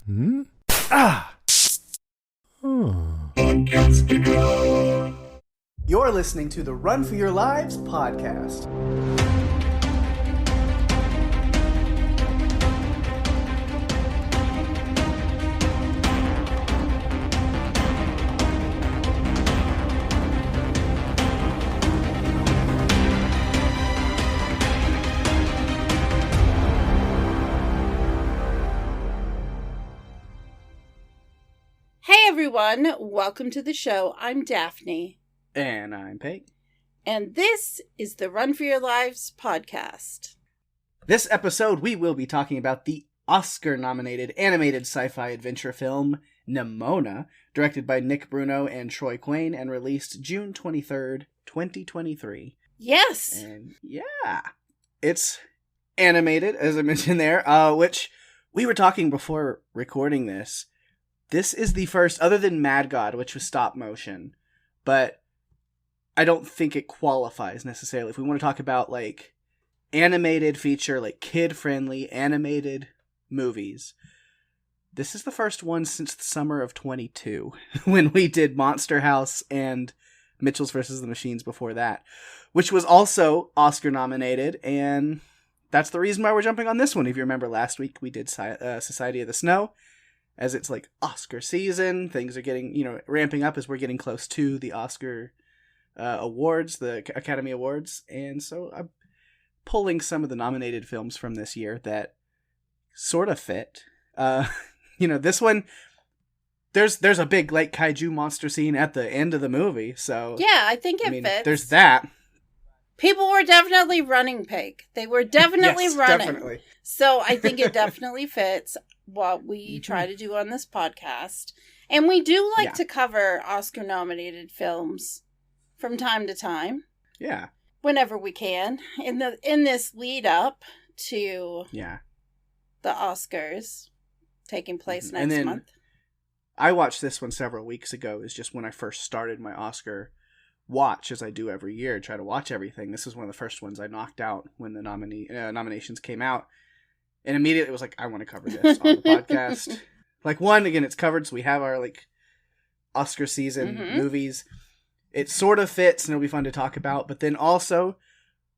Hmm? Ah! Oh. You're listening to the Run for Your Lives podcast. Hey everyone, welcome to the show. I'm Daphne. And I'm Pake. And this is the Run for Your Lives podcast. This episode, we will be talking about the Oscar-nominated animated sci-fi adventure film, Nimona, directed by Nick Bruno and Troy Quane, and released June 23rd, 2023. Yes! And yeah, it's animated, as I mentioned there, which we were talking before recording this. This is the first, other than Mad God, which was stop motion, but I don't think it qualifies necessarily. If we want to talk about, like, animated feature, like, kid-friendly animated movies, this is the first one since the summer of 22, when we did Monster House and Mitchell's vs. the Machines before that, which was also Oscar-nominated, and that's the reason why we're jumping on this one. If you remember, last week we did Society of the Snow. As it's like Oscar season, things are getting, ramping up as we're getting close to the Oscar awards, the Academy Awards. And so I'm pulling some of the nominated films from this year that sort of fit. This one, there's a big like kaiju monster scene at the end of the movie. So yeah, I think it fits. There's that. People were definitely running, Pake. They were definitely yes, running. Definitely. So I think it definitely fits what we try to do on this podcast. And we do like to cover Oscar-nominated films from time to time. Yeah. Whenever we can. In this lead up to the Oscars taking place next month. I watched this one several weeks ago. Is just when I first started my Oscar watch, as I do every year, try to watch everything. This is one of the first ones I knocked out when the nominations came out. And immediately it was like, I want to cover this on the podcast. Like, one, again, it's covered, so we have our, like, Oscar season movies. It sort of fits, and it'll be fun to talk about. But then also,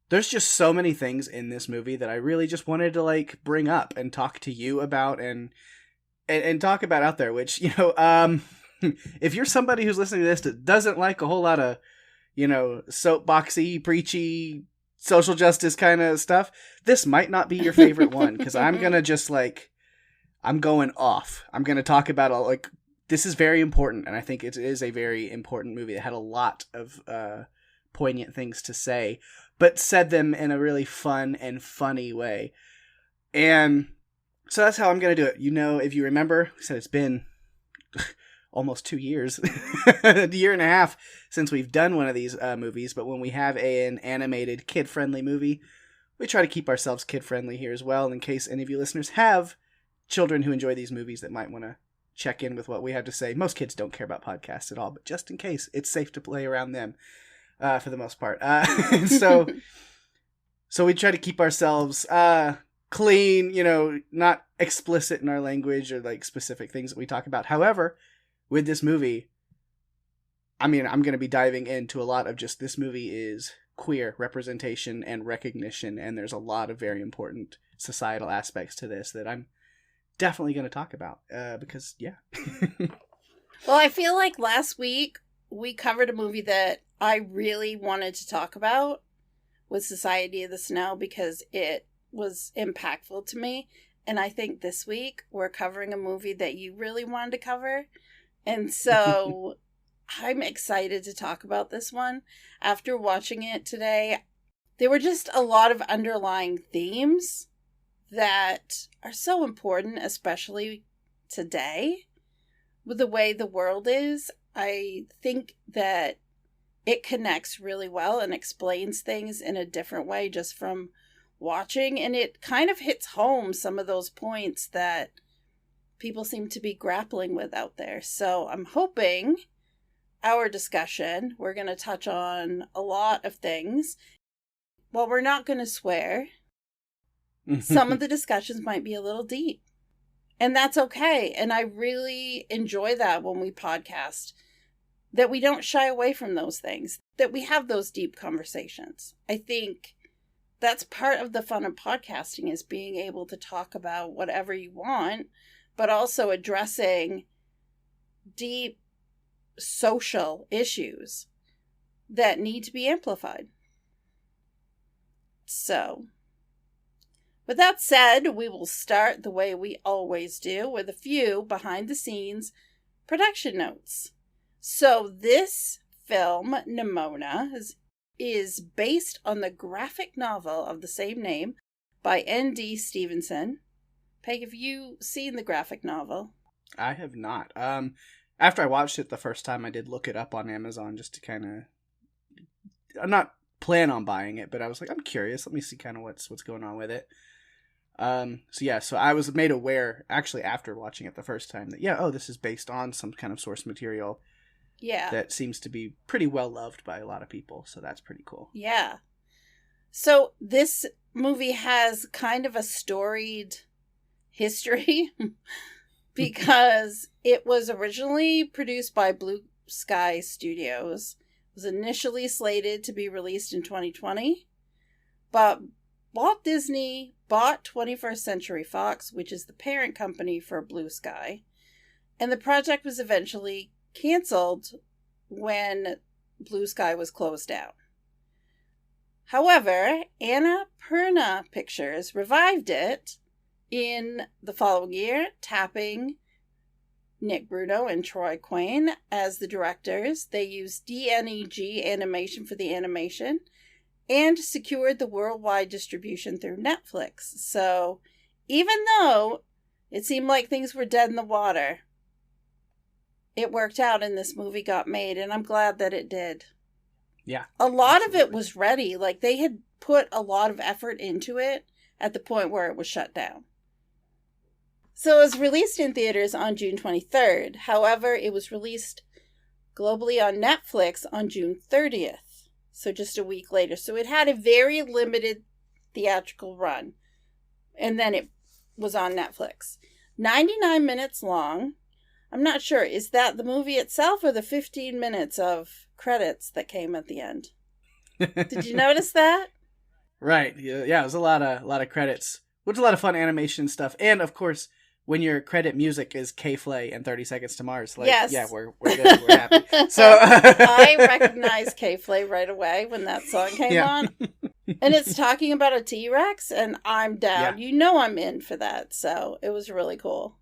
there's just so many things in this movie that I really just wanted to, like, bring up and talk to you about and talk about out there, which, if you're somebody who's listening to this that doesn't like a whole lot of, soapboxy, preachy, social justice kind of stuff, this might not be your favorite one, because I'm gonna just I'm going off. I'm gonna talk about this is very important, and I think it is a very important movie that had a lot of poignant things to say, but said them in a really fun and funny way. And so that's how I'm gonna do it. If you remember, we said it's been almost 2 years, a year and a half since we've done one of these movies. But when we have an animated kid-friendly movie, we try to keep ourselves kid-friendly here as well. In case any of you listeners have children who enjoy these movies that might want to check in with what we have to say. Most kids don't care about podcasts at all, but just in case, it's safe to play around them for the most part. So we try to keep ourselves clean, not explicit in our language or like specific things that we talk about. However, with this movie, I'm going to be diving into a lot of just this movie is queer representation and recognition, and there's a lot of very important societal aspects to this that I'm definitely going to talk about because, yeah. Well, I feel like last week we covered a movie that I really wanted to talk about with Society of the Snow because it was impactful to me. And I think this week we're covering a movie that you really wanted to cover. And so I'm excited to talk about this one. After watching it today, there were just a lot of underlying themes that are so important, especially today, with the way the world is. I think that it connects really well and explains things in a different way just from watching. And it kind of hits home some of those points that people seem to be grappling with out there. So I'm hoping our discussion, we're going to touch on a lot of things. While we're not going to swear, some of the discussions might be a little deep. And that's okay. And I really enjoy that when we podcast, that we don't shy away from those things, that we have those deep conversations. I think that's part of the fun of podcasting, is being able to talk about whatever you want, but also addressing deep social issues that need to be amplified. So, with that said, we will start the way we always do, with a few behind-the-scenes production notes. So this film, Nimona, is based on the graphic novel of the same name by N.D. Stevenson. Peg, have you seen the graphic novel? I have not. After I watched it the first time, I did look it up on Amazon just to kind of... I'm not plan on buying it, but I was like, I'm curious. Let me see kind of what's going on with it. So I was made aware, actually, after watching it the first time, that, this is based on some kind of source material. Yeah. That seems to be pretty well loved by a lot of people, so that's pretty cool. Yeah. So this movie has kind of a storied history because it was originally produced by Blue Sky Studios. It was initially slated to be released in 2020, but Walt Disney bought 21st Century Fox, which is the parent company for Blue Sky, and the project was eventually canceled when Blue Sky was closed down. However, Annapurna Pictures revived it in the following year, tapping Nick Bruno and Troy Quane as the directors. They used DNEG Animation for the animation and secured the worldwide distribution through Netflix. So even though it seemed like things were dead in the water, it worked out and this movie got made, and I'm glad that it did. Yeah. A lot of it was ready. Like, they had put a lot of effort into it at the point where it was shut down. So it was released in theaters on June 23rd. However, it was released globally on Netflix on June 30th. So just a week later. So it had a very limited theatrical run. And then it was on Netflix. 99 minutes long. I'm not sure. Is that the movie itself or the 15 minutes of credits that came at the end? Did you notice that? Right. Yeah, it was a lot of credits. Which is a lot of fun animation stuff. And, of course, when your credit music is K-Flay and 30 Seconds to Mars, like, yes. Yeah, we're good. We're happy. So I recognized K-Flay right away when that song came on. And it's talking about a T-Rex, and I'm down. Yeah. You know I'm in for that. So it was really cool.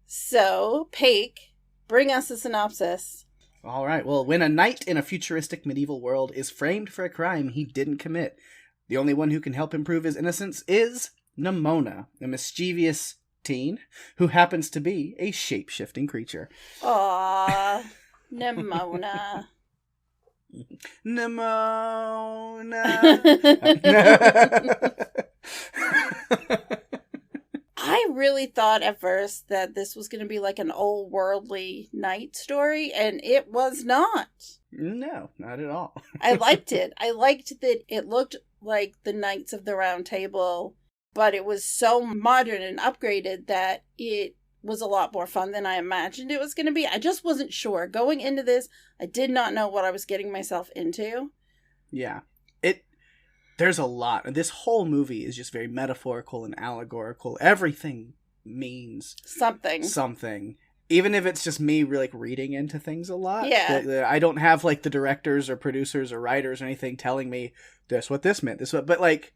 So, Pake, bring us a synopsis. All right. Well, when a knight in a futuristic medieval world is framed for a crime he didn't commit, the only one who can help him prove his innocence is Nimona, a mischievous teen who happens to be a shape-shifting creature. Aww, Nimona. Nimona. I really thought at first that this was going to be like an old worldly knight story, and it was not. No, not at all. I liked it. I liked that it looked like the Knights of the Round Table, but it was so modern and upgraded that it was a lot more fun than I imagined it was going to be. I just wasn't sure. Going into this, I did not know what I was getting myself into. Yeah. There's a lot. This whole movie is just very metaphorical and allegorical. Everything means something. Even if it's just me really reading into things a lot. Yeah. I don't have like the directors or producers or writers or anything telling me this what this meant. But like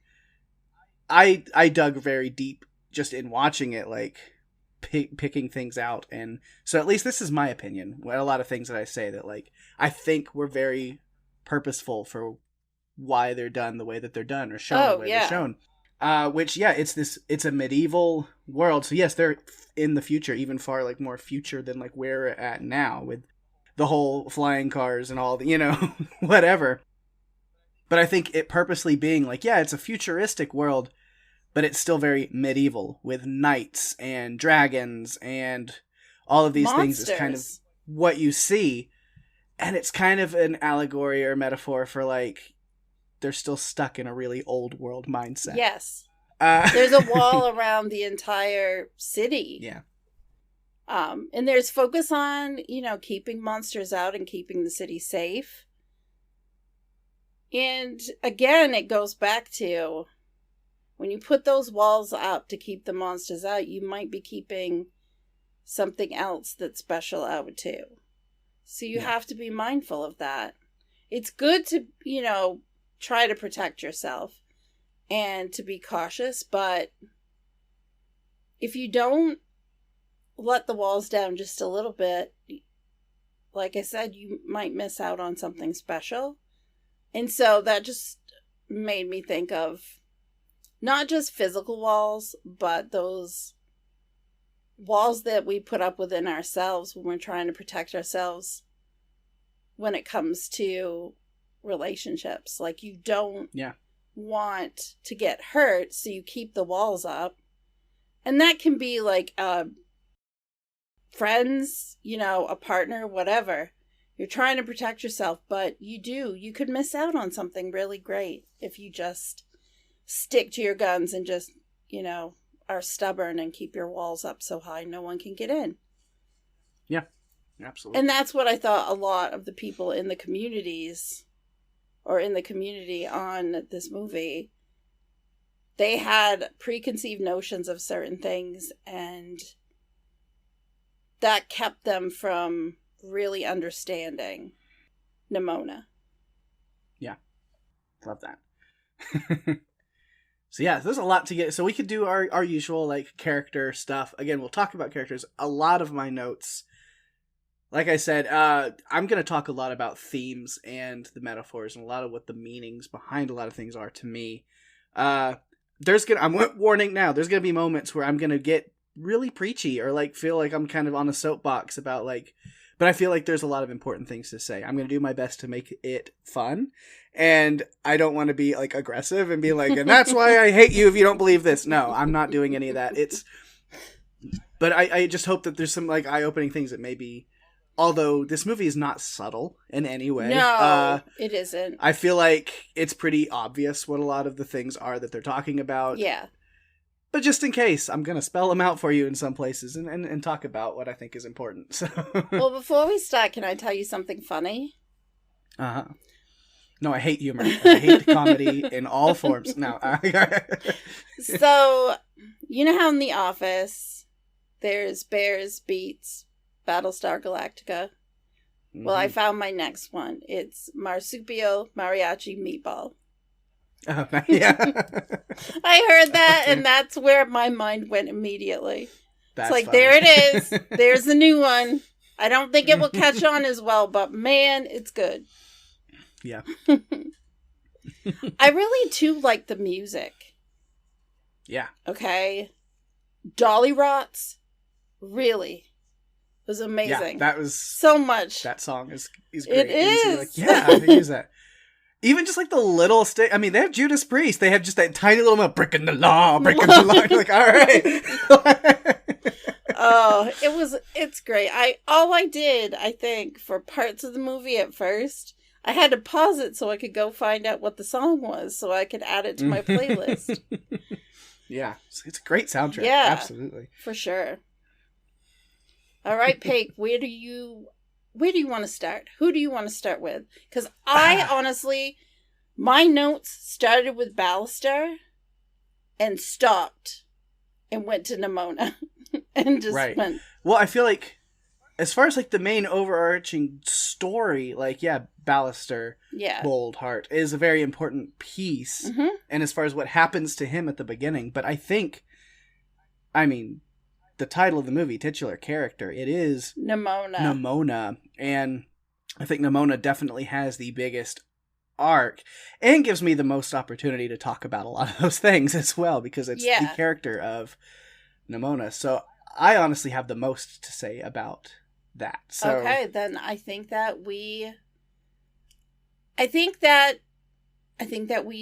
I dug very deep just in watching it, like picking things out. And so at least this is my opinion. A lot of things that I say that like I think were very purposeful for why they're done the way that they're done or shown the way they're shown. It's a medieval world. So yes, they're in the future, even far like more future than like where we're at now with the whole flying cars and all the, whatever. But I think it purposely being like, yeah, it's a futuristic world, but it's still very medieval with knights and dragons and all of these monsters. Things is kind of what you see. And it's kind of an allegory or metaphor for like, they're still stuck in a really old world mindset. Yes. There's a wall around the entire city. Yeah. And there's focus on, keeping monsters out and keeping the city safe. And again, it goes back to when you put those walls up to keep the monsters out, you might be keeping something else that's special out too. So you have to be mindful of that. It's good to, try to protect yourself and to be cautious, but if you don't let the walls down just a little bit, like I said, you might miss out on something special. And so that just made me think of not just physical walls, but those walls that we put up within ourselves when we're trying to protect ourselves when it comes to relationships. Like, you don't want to get hurt, so you keep the walls up. And that can be like friends, a partner, whatever. You're trying to protect yourself, but you could miss out on something really great if you just stick to your guns and just, are stubborn and keep your walls up so high no one can get in. Yeah, absolutely. And that's what I thought a lot of the people in the communities or in the community on this movie, they had preconceived notions of certain things, and that kept them from really understanding Nimona. Yeah. Love that. So yeah, there's a lot to get. So we could do our usual character stuff. Again, we'll talk about characters. A lot of my notes, like I said, I'm going to talk a lot about themes and the metaphors and a lot of what the meanings behind a lot of things are to me. I'm warning now, there's going to be moments where I'm going to get really preachy or feel like I'm kind of on a soapbox about but I feel like there's a lot of important things to say. I'm going to do my best to make it fun. And I don't want to be aggressive and be and that's why I hate you if you don't believe this. No, I'm not doing any of that. But I just hope that there's some eye-opening things that maybe, although this movie is not subtle in any way. No, it isn't. I feel like it's pretty obvious what a lot of the things are that they're talking about. Yeah. But just in case, I'm going to spell them out for you in some places and talk about what I think is important. So. Well, before we start, can I tell you something funny? Uh-huh. No, I hate humor. I hate comedy in all forms. No. So, you know how in The Office, there's Bears Beats Battlestar Galactica? Mm-hmm. Well, I found my next one. It's Marsupio Mariachi Meatball. Oh, yeah. I heard that, and that's where my mind went immediately. That's it's funny. There it is. There's the new one. I don't think it will catch on as well, but man, it's good. Yeah. I really, too, like the music. Yeah. Okay? Dolly Rots, really, was amazing. Yeah, that was... So much. That song is great. It is. Yeah, I use that. Even just the little stick. I mean, they have Judas Priest. They have just that tiny little breaking the law, breaking the law. All right. Oh, it's great. I think, for parts of the movie at first, I had to pause it so I could go find out what the song was so I could add it to my playlist. Yeah, it's a great soundtrack. Yeah, absolutely. For sure. All right, Pake, where do you want to start? Who do you want to start with? Because I honestly, my notes started with Ballister and stopped and went to Nimona and just went. Well, I feel like as far as the main overarching story, Ballister, Boldheart is a very important piece. Mm-hmm. And as far as what happens to him at the beginning, but I think, the title of the movie, titular character, it is Nimona. And I think Nimona definitely has the biggest arc and gives me the most opportunity to talk about a lot of those things as well, because it's the character of Nimona. So I honestly have the most to say about that. So okay, then I think that we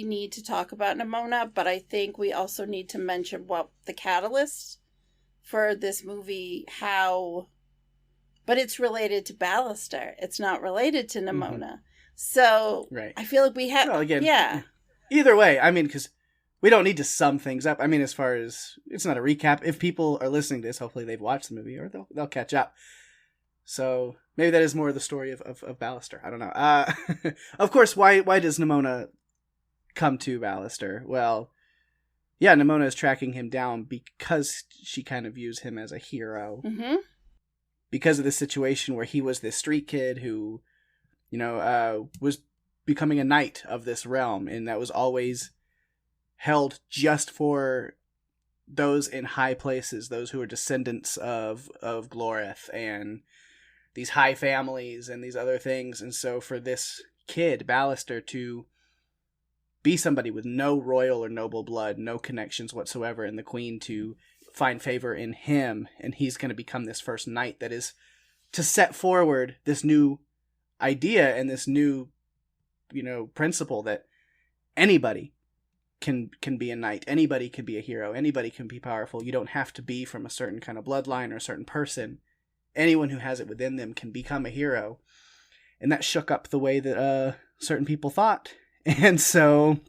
need to talk about Nimona, but I think we also need to mention what the catalyst for this movie, but it's related to Ballister. It's not related to Nimona. Mm-hmm. So I feel like we have, well, again, either way, because we don't need to sum things up. I mean, as far as it's not a recap. If people are listening to this, hopefully they've watched the movie or they'll catch up. So maybe that is more of the story of Ballister. I don't know. Of course, why does Nimona come to Ballister? Well, yeah, Nimona is tracking him down because she kind of views him as a hero. Mm-hmm. Because of the situation where he was this street kid who, was becoming a knight of this realm, and that was always held just for those in high places, those who are descendants of Gloreth and these high families and these other things. And so for this kid, Ballister, to be somebody with no royal or noble blood, no connections whatsoever, and the queen to find favor in him, and he's going to become this first knight that is to set forward this new idea and this new, principle that anybody can be a knight, anybody can be a hero, anybody can be powerful. You don't have to be from a certain kind of bloodline or a certain person. Anyone who has it within them can become a hero. And that shook up the way that certain people thought. And so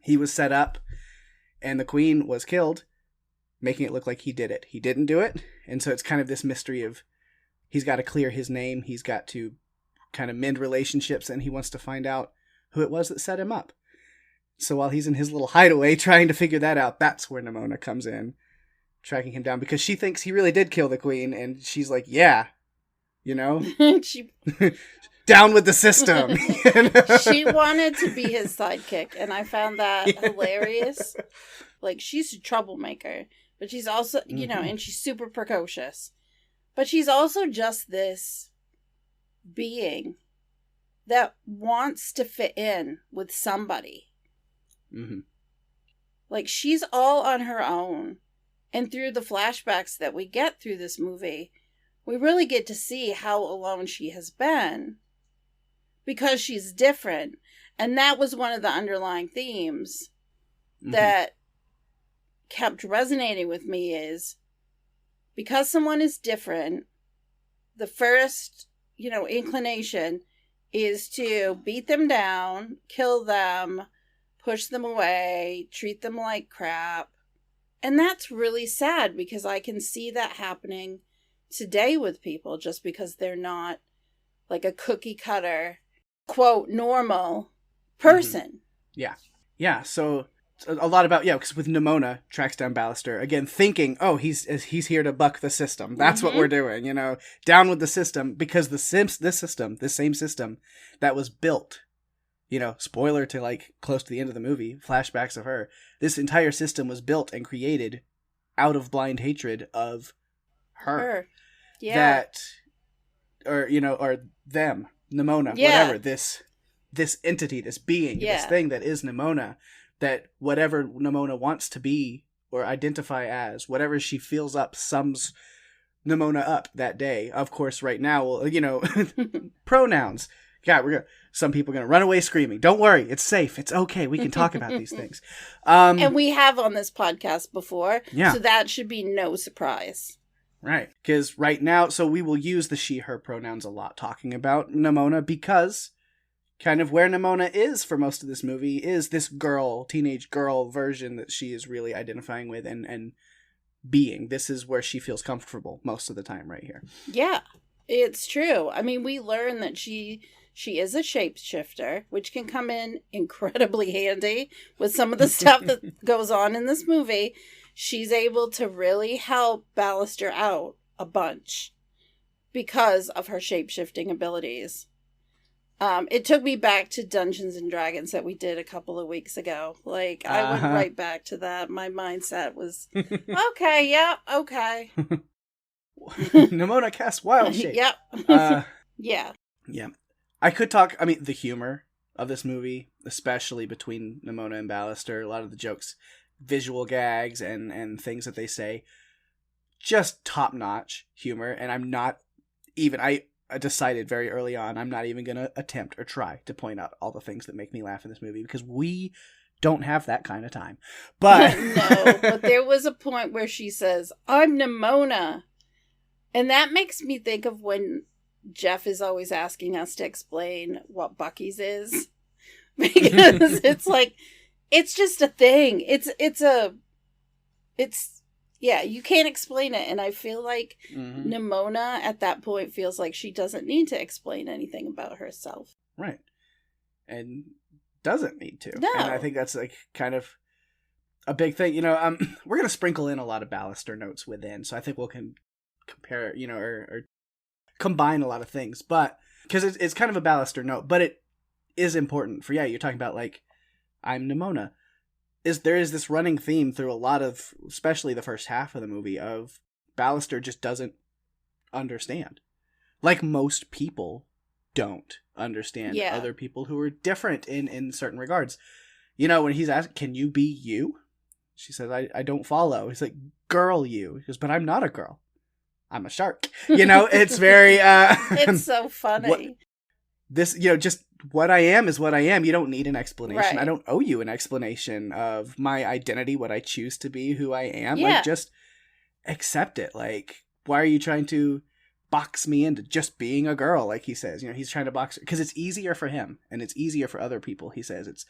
he was set up, and the queen was killed, making it look like he did it. He didn't do it. And so it's kind of this mystery of he's got to clear his name. He's got to kind of mend relationships, and he wants to find out who it was that set him up. So while he's in his little hideaway trying to figure that out, that's where Nimona comes in, tracking him down, because she thinks he really did kill the queen, and she's like, yeah, She down with the system. She wanted to be his sidekick, and I found that hilarious. Like, she's a troublemaker, but she's also, and she's super precocious. But she's also just this being that wants to fit in with somebody. Mm-hmm. Like, she's all on her own. And through the flashbacks that we get through this movie, we really get to see how alone she has been. Because she's different. And that was one of the underlying themes that kept resonating with me is, because someone is different, the first, inclination is to beat them down, kill them, push them away, treat them like crap. And that's really sad, because I can see that happening today with people just because they're not like a cookie cutter, quote, normal person. Yeah. Yeah. So a lot about, because with Nimona tracks down Ballister, again, thinking, oh, he's here to buck the system. That's what we're doing, down with the system, because this same system that was built, spoiler to like close to the end of the movie, flashbacks of her, this entire system was built and created out of blind hatred of her. Yeah. Or them, Nimona, whatever, this entity, this being, this thing that is Nimona, that whatever Nimona wants to be or identify as, whatever she feels up, sums Nimona up that day. Of course, right now, pronouns. God, some people are going to run away screaming. Don't worry, it's safe. It's okay. We can talk about these things. And we have on this podcast before, so that should be no surprise. Right, because right now, so we will use the she, her pronouns a lot talking about Nimona, because kind of where Nimona is for most of this movie is this teenage girl version that she is really identifying with and being. This is where she feels comfortable most of the time right here. Yeah, it's true. I mean, we learn that she is a shapeshifter, which can come in incredibly handy with some of the stuff that goes on in this movie. She's able to really help Ballister out a bunch because of her shape-shifting abilities. It took me back to Dungeons and Dragons that we did a couple of weeks ago. Like, I went right back to that. My mindset was, okay, yeah, okay. Nimona casts wild shape. Yep. Yeah. Yeah. I could talk, the humor of this movie, especially between Nimona and Ballister, a lot of the jokes, visual gags and things that they say, just top-notch humor. And I'm not even, I decided very early on, I'm not even going to attempt or try to point out all the things that make me laugh in this movie, because we don't have that kind of time. But no, but there was a point where she says, I'm Nimona. And that makes me think of when Jeff is always asking us to explain what Buc-ee's is. Because it's like, it's just a thing. Yeah, you can't explain it. And I feel like Nimona at that point feels like she doesn't need to explain anything about herself. Right. And doesn't need to. No. And I think that's like kind of a big thing. You know, we're going to sprinkle in a lot of Ballister notes within. So I think we'll compare, you know, or combine a lot of things. But because it's kind of a Ballister note, but it is important for, you're talking about like, I'm Nimona. There is this running theme through a lot of, especially the first half of the movie, of Ballister just doesn't understand. Like most people don't understand other people who are different in certain regards. You know, when he's asked, can you be you? She says, I don't follow. He's like, girl you. He goes, but I'm not a girl. I'm a shark. You know, it's very... it's so funny. Just what I am is what I am. You don't need an explanation. Right. I don't owe you an explanation of my identity, what I choose to be, who I am. Yeah. Like, just accept it. Like, why are you trying to box me into just being a girl? Like he says, you know, he's trying to box because it's easier for him and it's easier for other people. He says it's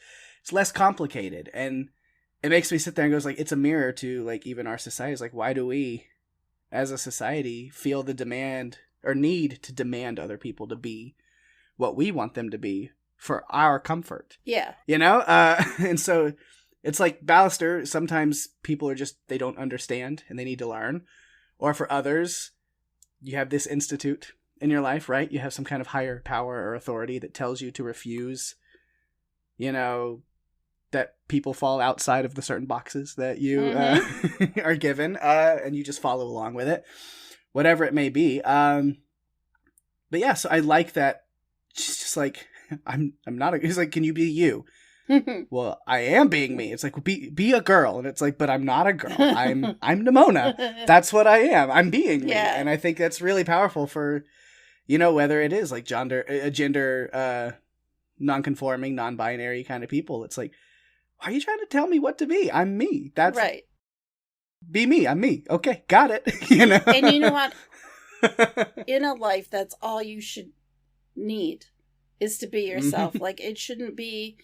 less complicated, and it makes me sit there and goes like, it's a mirror to like even our society. It's like, why do we as a society feel the demand or need to demand other people to be what we want them to be for our comfort? Yeah. You know? And so it's like Ballister, sometimes people are just, they don't understand and they need to learn. Or for others, you have this institute in your life, right? You have some kind of higher power or authority that tells you to refuse, you know, that people fall outside of the certain boxes that you are given, and you just follow along with it, whatever it may be. But yeah, so I like that. She's just like, I'm not. He's like, can you be you? Well, I am being me. It's like, be a girl, and it's like, but I'm not a girl. I'm Nimona. That's what I am. I'm being me, and I think that's really powerful for, you know, whether it is like gender non-conforming, non-binary kind of people. It's like, why are you trying to tell me what to be? I'm me. That's right. Be me. I'm me. Okay, got it. You know. And you know what? In a life, that's all you should need is to be yourself. Like, it shouldn't be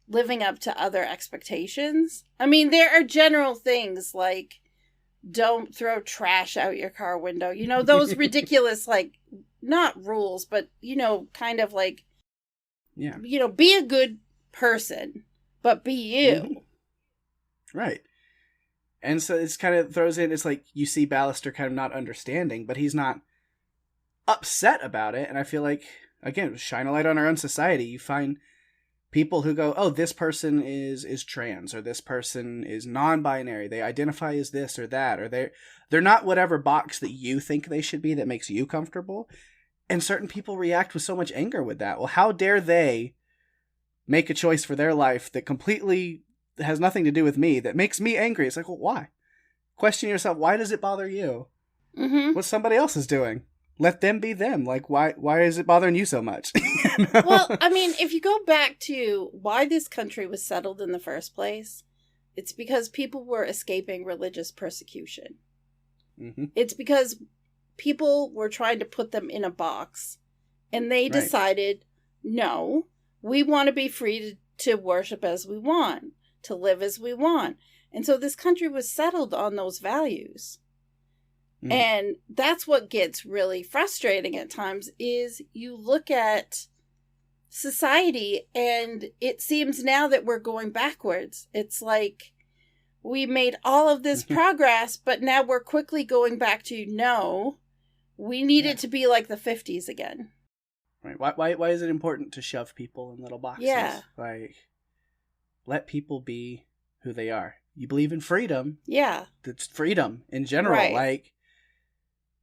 living up to other expectations. I mean, there are general things like don't throw trash out your car window. You know, those ridiculous, like, not rules, but, you know, kind of like, you know, be a good person, but be you. Right. And so it's kind of throws in, it's like you see Ballister kind of not understanding, but he's not upset about it. And I feel like, again, shine a light on our own society. You find people who go, oh, this person is trans, or this person is non-binary. They identify as this or that, or they're not whatever box that you think they should be that makes you comfortable. And certain people react with so much anger with that. Well, how dare they make a choice for their life that completely has nothing to do with me, that makes me angry? It's like, well, why? Question yourself, why does it bother you? What somebody else is doing? Let them be them. Like, why is it bothering you so much? You know? Well, I mean, if you go back to why this country was settled in the first place, it's because people were escaping religious persecution. It's because people were trying to put them in a box, and they decided, no, we want to be free to worship as we want, to live as we want. And so this country was settled on those values. And that's what gets really frustrating at times, is you look at society and it seems now that we're going backwards. It's like we made all of this progress, but now we're quickly going back to, no, we need it to be like the 50s again. Right. Why is it important to shove people in little boxes? Yeah. Like, let people be who they are. You believe in freedom. Yeah. That's freedom in general. Right. Like,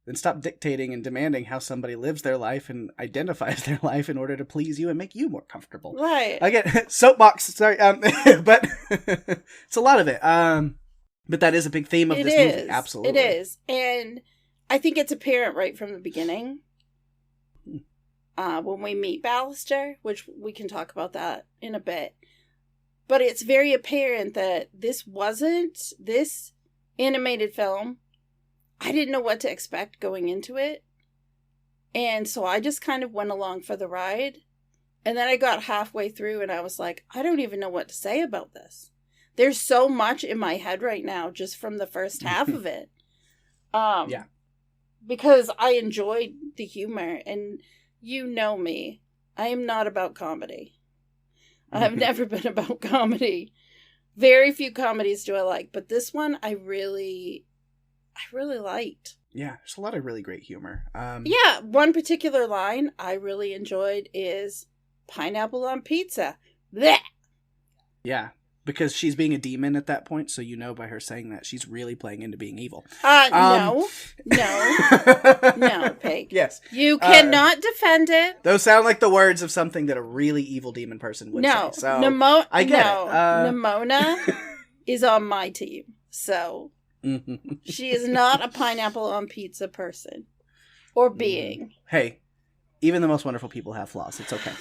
then stop dictating and demanding how somebody lives their life and identifies their life in order to please you and make you more comfortable. Right. Again, soapbox, sorry, but it's a lot of it. But that is a big theme of this movie. Absolutely. It is. And I think it's apparent right from the beginning. When we meet Ballister, which we can talk about that in a bit. But it's very apparent that this animated film, I didn't know what to expect going into it. And so I just kind of went along for the ride. And then I got halfway through and I was like, I don't even know what to say about this. There's so much in my head right now just from the first half of it. Yeah. Because I enjoyed the humor, and you know me. I am not about comedy. I've never been about comedy. Very few comedies do I like, but this one I really liked. Yeah, there's a lot of really great humor. Yeah, one particular line I really enjoyed is pineapple on pizza. Blech! Yeah, because she's being a demon at that point, so you know by her saying that she's really playing into being evil. No, Pake. Yes. You cannot defend it. Those sound like the words of something that a really evil demon person would say. So I get it. Nimona is on my team, so she is not a pineapple on pizza person or being. Hey, even the most wonderful people have flaws. It's okay.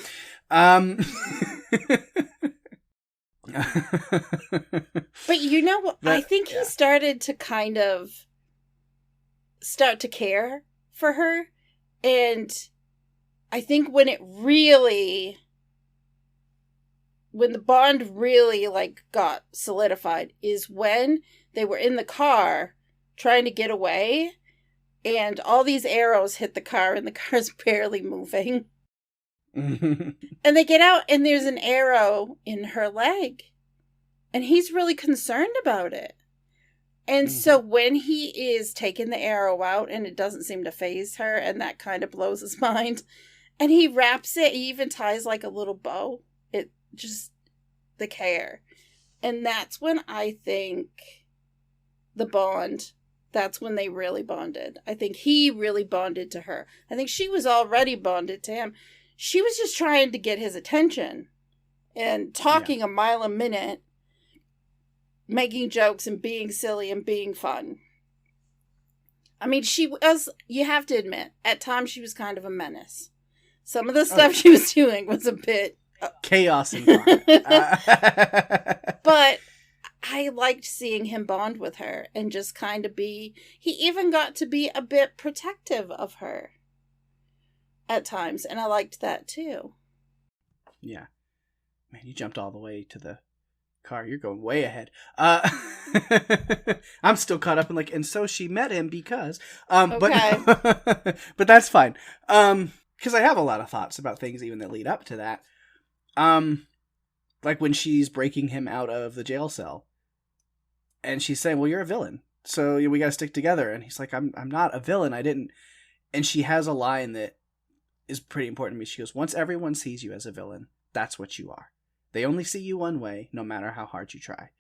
But you know what? I think he started to kind of start to care for her. And I think when the bond really like got solidified is when they were in the car trying to get away and all these arrows hit the car and the car's barely moving. And they get out and there's an arrow in her leg. And he's really concerned about it. And so when he is taking the arrow out and it doesn't seem to faze her, and that kind of blows his mind, and he wraps it, he even ties like a little bow. It just, the care. And that's when I think that's when they really bonded. I think he really bonded to her. I think she was already bonded to him. She was just trying to get his attention and talking a mile a minute, making jokes and being silly and being fun. I mean, she was, you have to admit, at times she was kind of a menace. Some of the stuff she was doing was a bit... chaos and fun. But I liked seeing him bond with her and just kind of be... He even got to be a bit protective of her at times, and I liked that too. Yeah. Man, you jumped all the way to the car. You're going way ahead. I'm still caught up in like, and so she met him because Okay. but that's fine. Because I have a lot of thoughts about things even that lead up to that. Like when she's breaking him out of the jail cell and she's saying, well, you're a villain, so we got to stick together. And he's like, I'm not a villain. I didn't. And she has a line that is pretty important to me. She goes, once everyone sees you as a villain, that's what you are. They only see you one way, no matter how hard you try.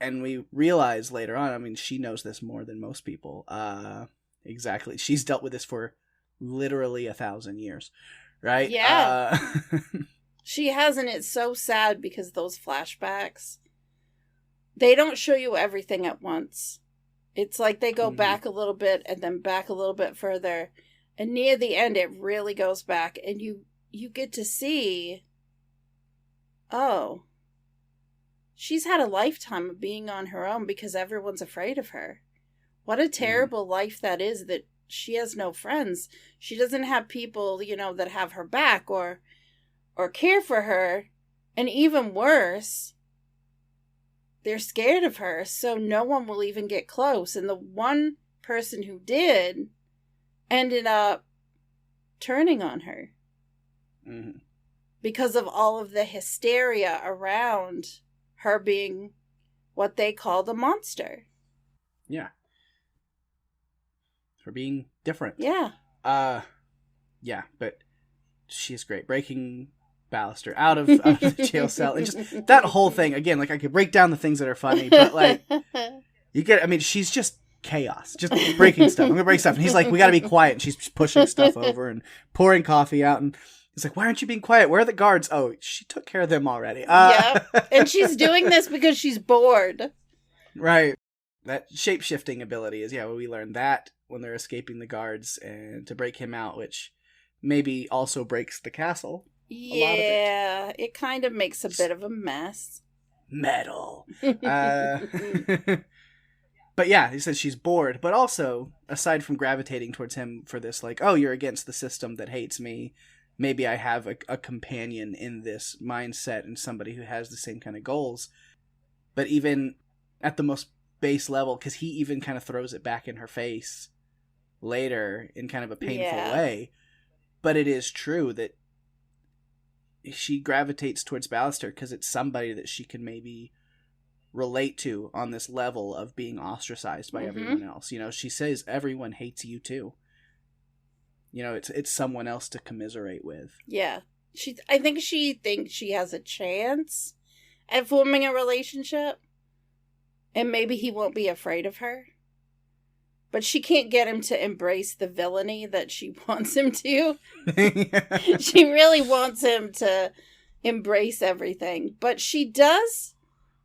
And we realize later on, I mean, she knows this more than most people. Exactly. She's dealt with this for literally 1,000 years, right? Yeah. She has, and it's so sad because those flashbacks, they don't show you everything at once. It's like they go back a little bit and then back a little bit further. And near the end, it really goes back. And you get to see, oh, she's had a lifetime of being on her own because everyone's afraid of her. What a terrible life that is, that she has no friends. She doesn't have people, that have her back or care for her. And even worse, they're scared of her, so no one will even get close. And the one person who did ended up turning on her. Mm-hmm. Because of all of the hysteria around her being what they call the monster. Yeah. For being different. Yeah. Yeah, but she is great. Breaking Ballister out of the jail cell. And just that whole thing, again, like I could break down the things that are funny, but like, she's just chaos. Just breaking stuff. I'm going to break stuff. And he's like, we got to be quiet. And she's pushing stuff over and pouring coffee out. And he's like, why aren't you being quiet? Where are the guards? Oh, she took care of them already. Yeah. And she's doing this because she's bored. Right. That shape-shifting ability is, we learned that when they're escaping the guards and to break him out, which maybe also breaks the castle. Yeah, it kind of makes a bit of a mess. Metal. But yeah, he says she's bored, but also, aside from gravitating towards him for this, like, oh, you're against the system that hates me, maybe I have a companion in this mindset and somebody who has the same kind of goals. But even at the most base level, because he even kind of throws it back in her face later in kind of a painful way. But it is true that she gravitates towards Ballister because it's somebody that she can maybe relate to on this level of being ostracized by everyone else. You know, she says everyone hates you too. You know, it's someone else to commiserate with. Yeah. I think she thinks she has a chance at forming a relationship. And maybe he won't be afraid of her. But she can't get him to embrace the villainy that she wants him to. She really wants him to embrace everything. But she does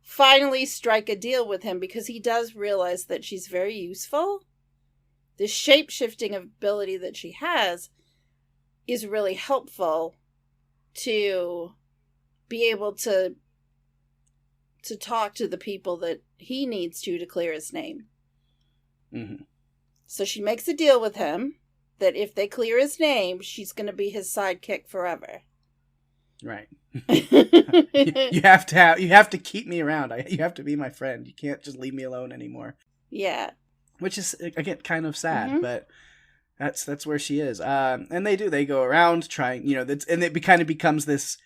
finally strike a deal with him because he does realize that she's very useful. The shape-shifting ability that she has is really helpful to be able to talk to the people that he needs to clear his name. Mm-hmm. So she makes a deal with him that if they clear his name, she's going to be his sidekick forever. Right. you have to keep me around. You have to be my friend. You can't just leave me alone anymore. Yeah. Which is, again, kind of sad, but that's where she is. And they go around trying, you know, and it kind of becomes this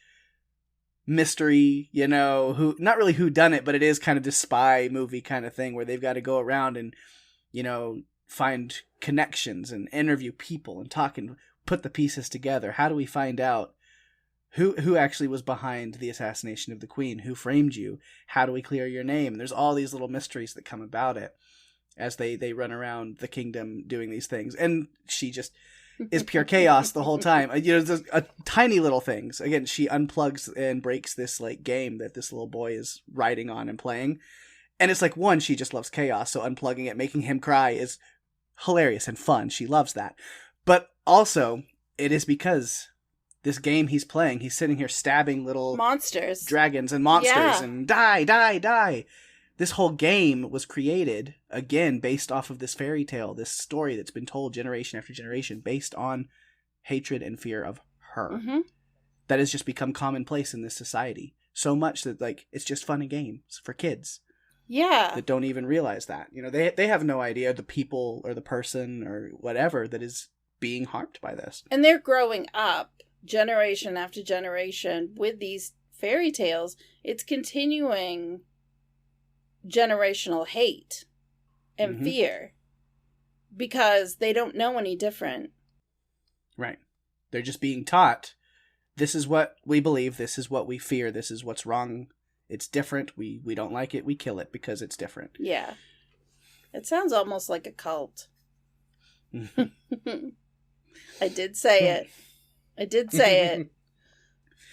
mystery, you know, who, not really who done it, but it is kind of this spy movie kind of thing where they've got to go around and, you know, find connections and interview people and talk and put the pieces together. How do we find out who actually was behind the assassination of the Queen? Who framed you? How do we clear your name? And there's all these little mysteries that come about it as they run around the kingdom doing these things. And she just is pure chaos the whole time. You know, there's tiny little things. Again, she unplugs and breaks this like game that this little boy is riding on and playing. And it's like, one, she just loves chaos. So unplugging it, making him cry is hilarious and fun. She loves that. But also, it is because this game he's playing, he's sitting here stabbing little monsters, dragons and monsters and die. This whole game was created, again, based off of this fairy tale, this story that's been told generation after generation based on hatred and fear of her. Mm-hmm. That has just become commonplace in this society. So much that, like, it's just fun and games for kids. Yeah. That don't even realize that. You know, they have no idea the people or the person or whatever that is being harmed by this. And they're growing up generation after generation with these fairy tales. It's continuing generational hate and fear because they don't know any different. Right. They're just being taught, this is what we believe, this is what we fear, this is what's wrong, it's different, we don't like it, we kill it because it's different. Yeah. It sounds almost like a cult. I did say it.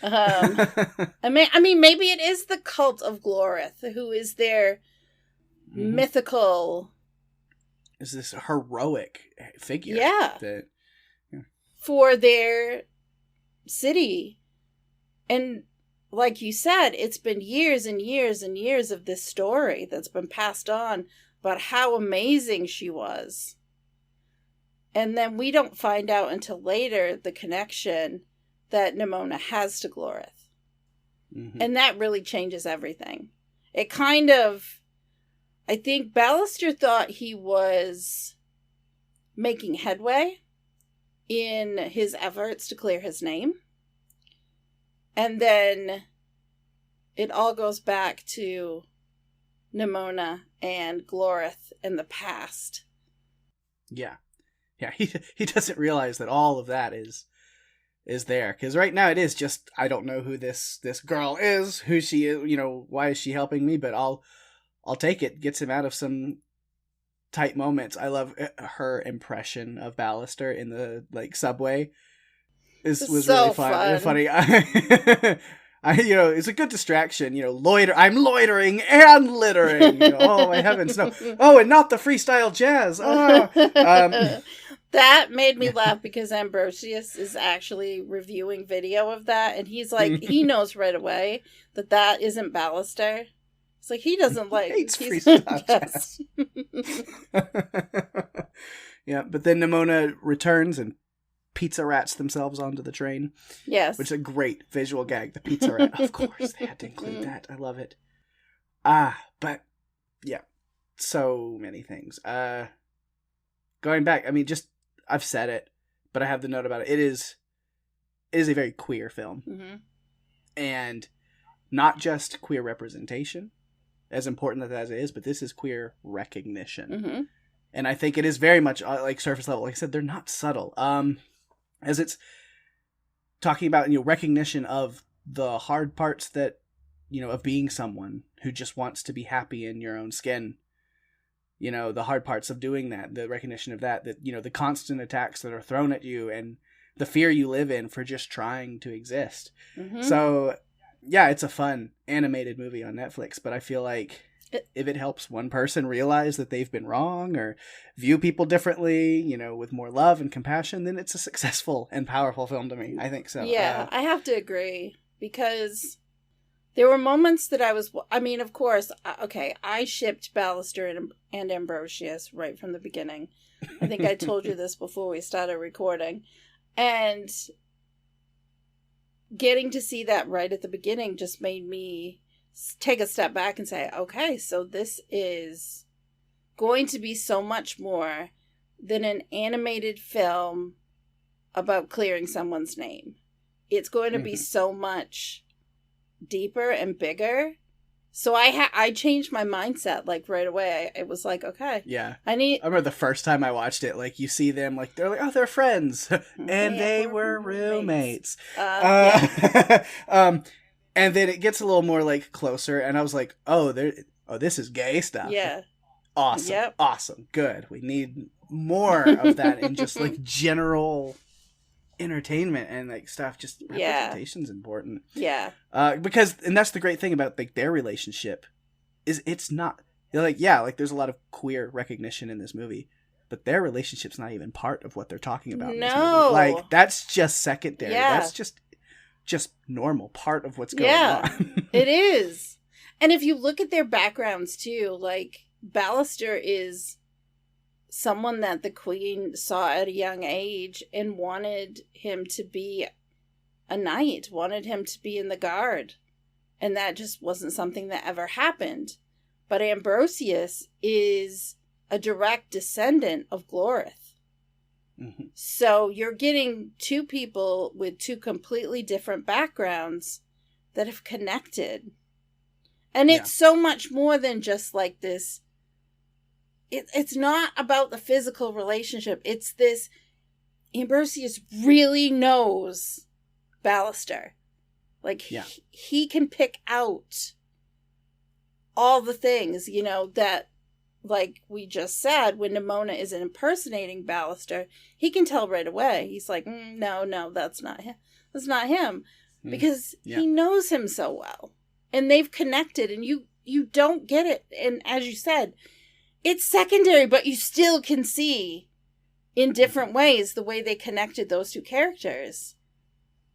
I mean, maybe it is the cult of Glorith, who is their mythical, is this heroic figure? Yeah. For their city. And like you said, it's been years and years and years of this story that's been passed on about how amazing she was. And then we don't find out until later the connection that Nimona has to Glorith. And that really changes everything. It kind of, I think Ballister thought he was making headway in his efforts to clear his name. And then it all goes back to Nimona and Glorith in the past. Yeah. Yeah, he doesn't realize that all of that is there. Because right now it is just, I don't know who this girl is, who she is, you know, why is she helping me, but I'll take it. Gets him out of some tight moments. I love her impression of Ballister in the, like, subway. Was so really funny. You know, it's a good distraction, you know, I'm loitering and littering. You know, oh, my heavens, no. Oh, and not the freestyle jazz. Oh. That made me laugh because Ambrosius is actually reviewing video of that, and he's like, he knows right away that isn't Ballister. It's like, he doesn't like... Hates freestyle jazz. Yeah, but then Nimona returns and pizza rats themselves onto the train. Yes. Which is a great visual gag. The pizza rat. Of course, they had to include that. I love it. But yeah. So many things. Going back, I mean, just, I've said it, but I have the note about it. It is a very queer film. Mm-hmm. And not just queer representation, as important as it is, but this is queer recognition. Mm-hmm. And I think it is very much like surface level. Like I said, they're not subtle. As it's talking about, recognition of the hard parts that, of being someone who just wants to be happy in your own skin. The hard parts of doing that, the recognition of that, the constant attacks that are thrown at you and the fear you live in for just trying to exist. Mm-hmm. So, yeah, it's a fun animated movie on Netflix, but I feel like if it helps one person realize that they've been wrong or view people differently, with more love and compassion, then it's a successful and powerful film to me. I think so. Yeah, I have to agree, because there were moments that of course, okay, I shipped Ballister and Ambrosius right from the beginning. I think I told you this before we started recording. And getting to see that right at the beginning just made me take a step back and say, okay, so this is going to be so much more than an animated film about clearing someone's name. It's going to be so much deeper and bigger. So I changed my mindset like right away. It was like, okay, yeah. I remember the first time I watched it, like you see them, like they're like, oh, they're friends, and they were roommates. Yeah. And then it gets a little more like closer, and I was like, oh, this is gay stuff. Yeah. Awesome. Yep. Awesome. Good. We need more of that in just like general entertainment and like stuff. Just representation's important. Yeah. Because that's the great thing about like their relationship is it's not like, yeah, like there's a lot of queer recognition in this movie, but their relationship's not even part of what they're talking about. In this movie. Like that's just secondary. Yeah. That's just normal part of what's going on. It is. And if you look at their backgrounds too, like Ballister is someone that the Queen saw at a young age and wanted him to be a knight, wanted him to be in the guard. And that just wasn't something that ever happened. But Ambrosius is a direct descendant of Glorith. Mm-hmm. So you're getting two people with two completely different backgrounds that have connected. And it's so much more than just like this. It's not about the physical relationship. It's this. Ambrosius really knows Ballister. Like, he can pick out all the things, that, like we just said, when Nimona is impersonating Ballister, he can tell right away. He's like, no, that's not him. That's not him. Because he knows him so well. And they've connected, and you don't get it. And as you said, it's secondary, but you still can see in different ways the way they connected those two characters.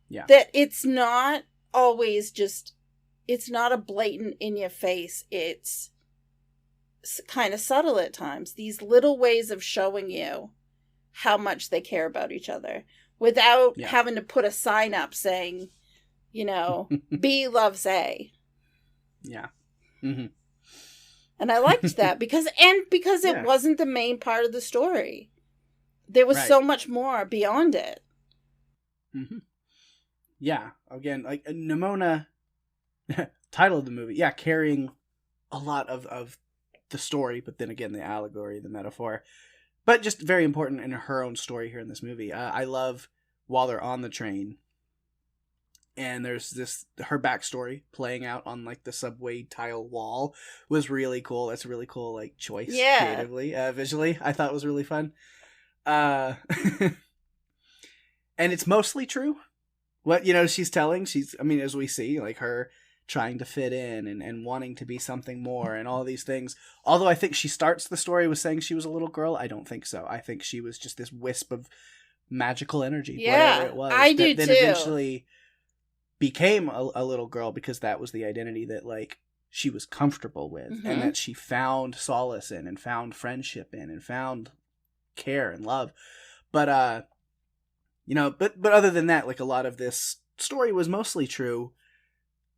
Yeah. That it's not always just, it's not a blatant in your face. It's kind of subtle at times. These little ways of showing you how much they care about each other without having to put a sign up saying, B loves A. Yeah. Mm-hmm. And I liked that because it wasn't the main part of the story. There was so much more beyond it. Mm-hmm. Yeah. Again, like Nimona, title of the movie, carrying a lot of the story, but then again, the allegory, the metaphor. But just very important in her own story here in this movie. I love while they're on the train, and there's her backstory playing out on like the subway tile wall was really cool. That's a really cool like choice creatively, visually. I thought it was really fun. And it's mostly true. What she's telling, as we see, like her trying to fit in and wanting to be something more and all these things. Although I think she starts the story with saying she was a little girl. I don't think so. I think she was just this wisp of magical energy. Whatever it was. I do then too. Eventually became a little girl because that was the identity that like she was comfortable with and that she found solace in and found friendship in and found care and love. But You know, but other than that, like, a lot of this story was mostly true,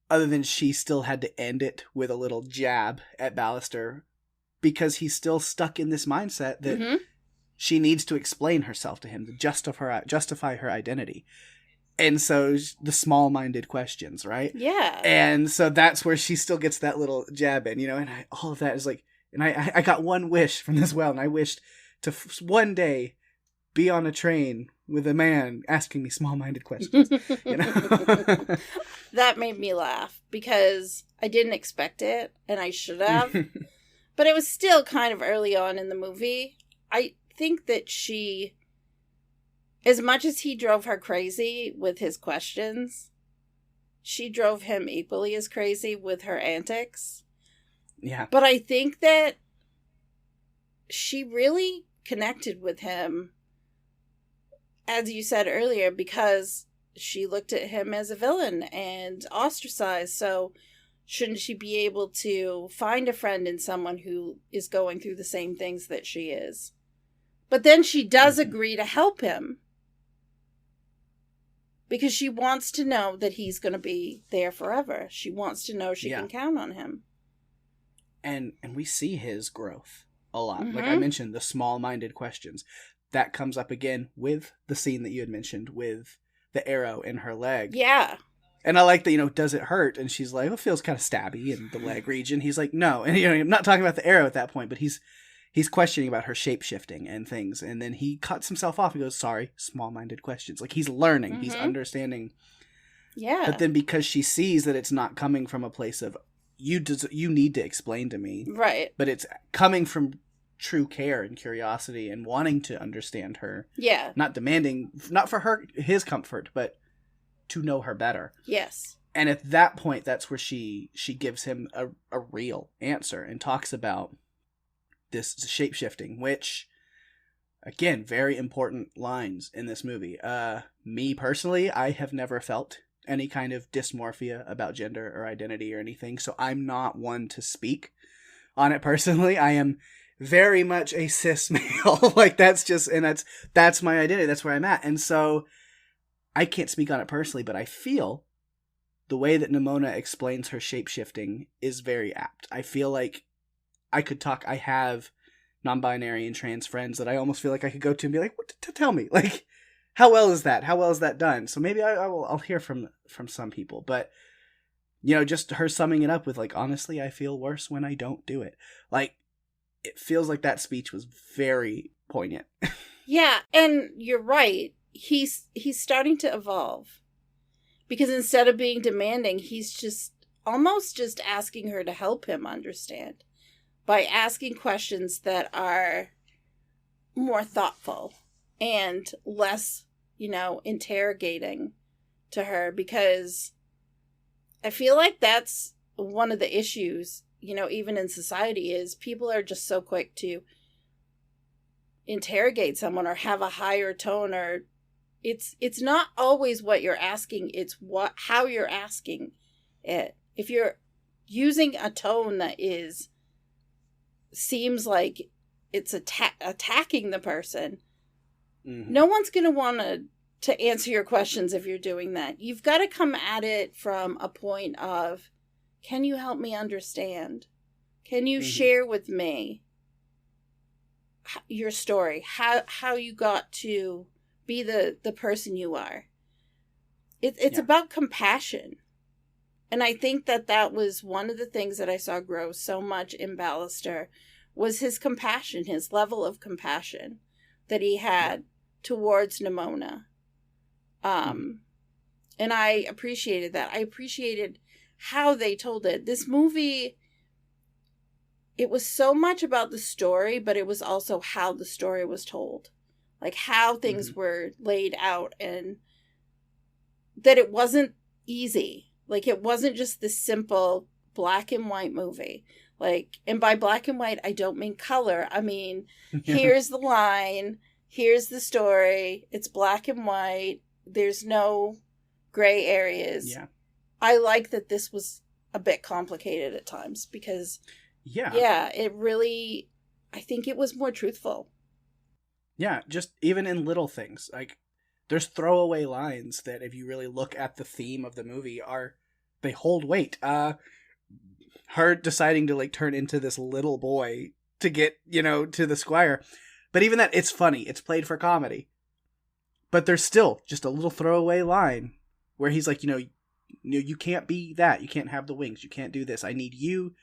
other than she still had to end it with a little jab at Ballister because he's still stuck in this mindset that Mm-hmm. she needs to explain herself to him to justify her identity. And so the small-minded questions, right? Yeah. And so that's where she still gets that little jab in, you know, and all of that is like, and I got one wish from this well, and I wished to one day be on a train with a man asking me small-minded questions, you know? That made me laugh because I didn't expect it, and I should have. But it was still kind of early on in the movie. I think that she, as much as he drove her crazy with his questions, she drove him equally as crazy with her antics. Yeah. But I think that she really connected with him, as you said earlier, because she looked at him as a villain and ostracized. So shouldn't she be able to find a friend in someone who is going through the same things that she is? But then she does agree to help him because she wants to know that he's going to be there forever. She wants to know she can count on him. And we see his growth a lot. Mm-hmm. Like I mentioned, the small-minded questions. That comes up again with the scene that you had mentioned with the arrow in her leg. Yeah. And I like that, you know, does it hurt? And she's like, it feels kind of stabby in the leg region. He's like, no. And, you know, I'm not talking about the arrow at that point, but he's questioning about her shape-shifting and things. And then he cuts himself off and goes, sorry, small-minded questions. Like, he's learning. Mm-hmm. He's understanding. Yeah. But then because she sees that it's not coming from a place of, you need to explain to me. Right. But it's coming from true care and curiosity and wanting to understand her. Yeah. Not demanding, not for his comfort, but to know her better. Yes. And at that point, that's where she gives him a real answer and talks about this shape-shifting, which, again, very important lines in this movie. Me personally, I have never felt any kind of dysmorphia about gender or identity or anything, so I'm not one to speak on it personally. I am very much a cis male. Like, that's my identity. That's where I'm at. And so I can't speak on it personally, but I feel the way that Nimona explains her shape-shifting is very apt. I feel like I have non-binary and trans friends that I almost feel like I could go to and be like, what, tell me, like, how well is that done? So maybe I'll hear from some people, but, you know, just her summing it up with, like, honestly, I feel worse when I don't do it. Like, it feels like that speech was very poignant. Yeah, and you're right. He's starting to evolve. Because instead of being demanding, he's just almost just asking her to help him understand by asking questions that are more thoughtful and less, you know, interrogating to her, because I feel like that's one of the issues, you know, even in society, is people are just so quick to interrogate someone or have a higher tone, or it's not always what you're asking, it's how you're asking it. If you're using a tone that seems like it's attacking the person, mm-hmm. No one's going to want to answer your questions if you're doing that. You've got to come at it from a point of, can you help me understand? Can you mm-hmm. share with me your story? How you got to be the person you are? It's about compassion. And I think that was one of the things that I saw grow so much in Ballister, was his compassion, his level of compassion that he had towards Nimona. And I appreciated that. I appreciated how they told it. This movie, it was so much about the story, but it was also how the story was told. Like how things mm-hmm. were laid out, and that it wasn't easy. Like, it wasn't just this simple black and white movie. Like, and by black and white, I don't mean color. I mean, here's the line, here's the story. It's black and white. There's no gray areas. Yeah. I like that this was a bit complicated at times, because, it really, I think it was more truthful. Yeah, just even in little things. Like, there's throwaway lines that, if you really look at the theme of the movie, they hold weight. Her deciding to like turn into this little boy to get, to the squire. But even that, it's funny. It's played for comedy. But there's still just a little throwaway line where he's like, you can't be that. You can't have the wings. You can't do this. I need you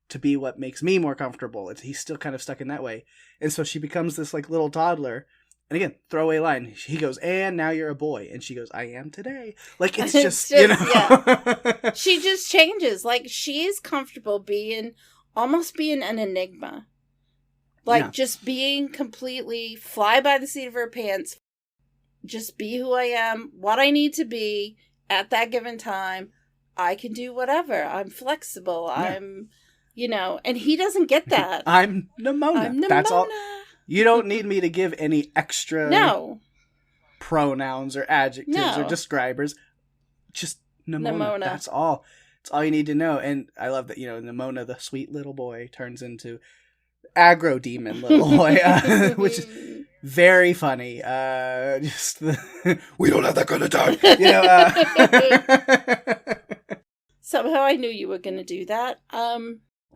to be what makes me more comfortable. He's still kind of stuck in that way. And so she becomes this like little toddler. And again, throwaway line. He goes, and now you're a boy. And she goes, I am today. Like, it's just yeah. She just changes. Like, she's comfortable almost being an enigma. Like, just being completely fly by the seat of her pants. Just be who I am, what I need to be at that given time. I can do whatever. I'm flexible. Yeah. I'm, and he doesn't get that. I'm Nimona. That's all. You don't need me to give any extra pronouns or adjectives or describers. Just Nimona. That's all. That's all you need to know. And I love that, Nimona, the sweet little boy, turns into aggro demon little boy, which is very funny. We don't have that kind of time. Somehow I knew you were going to do that.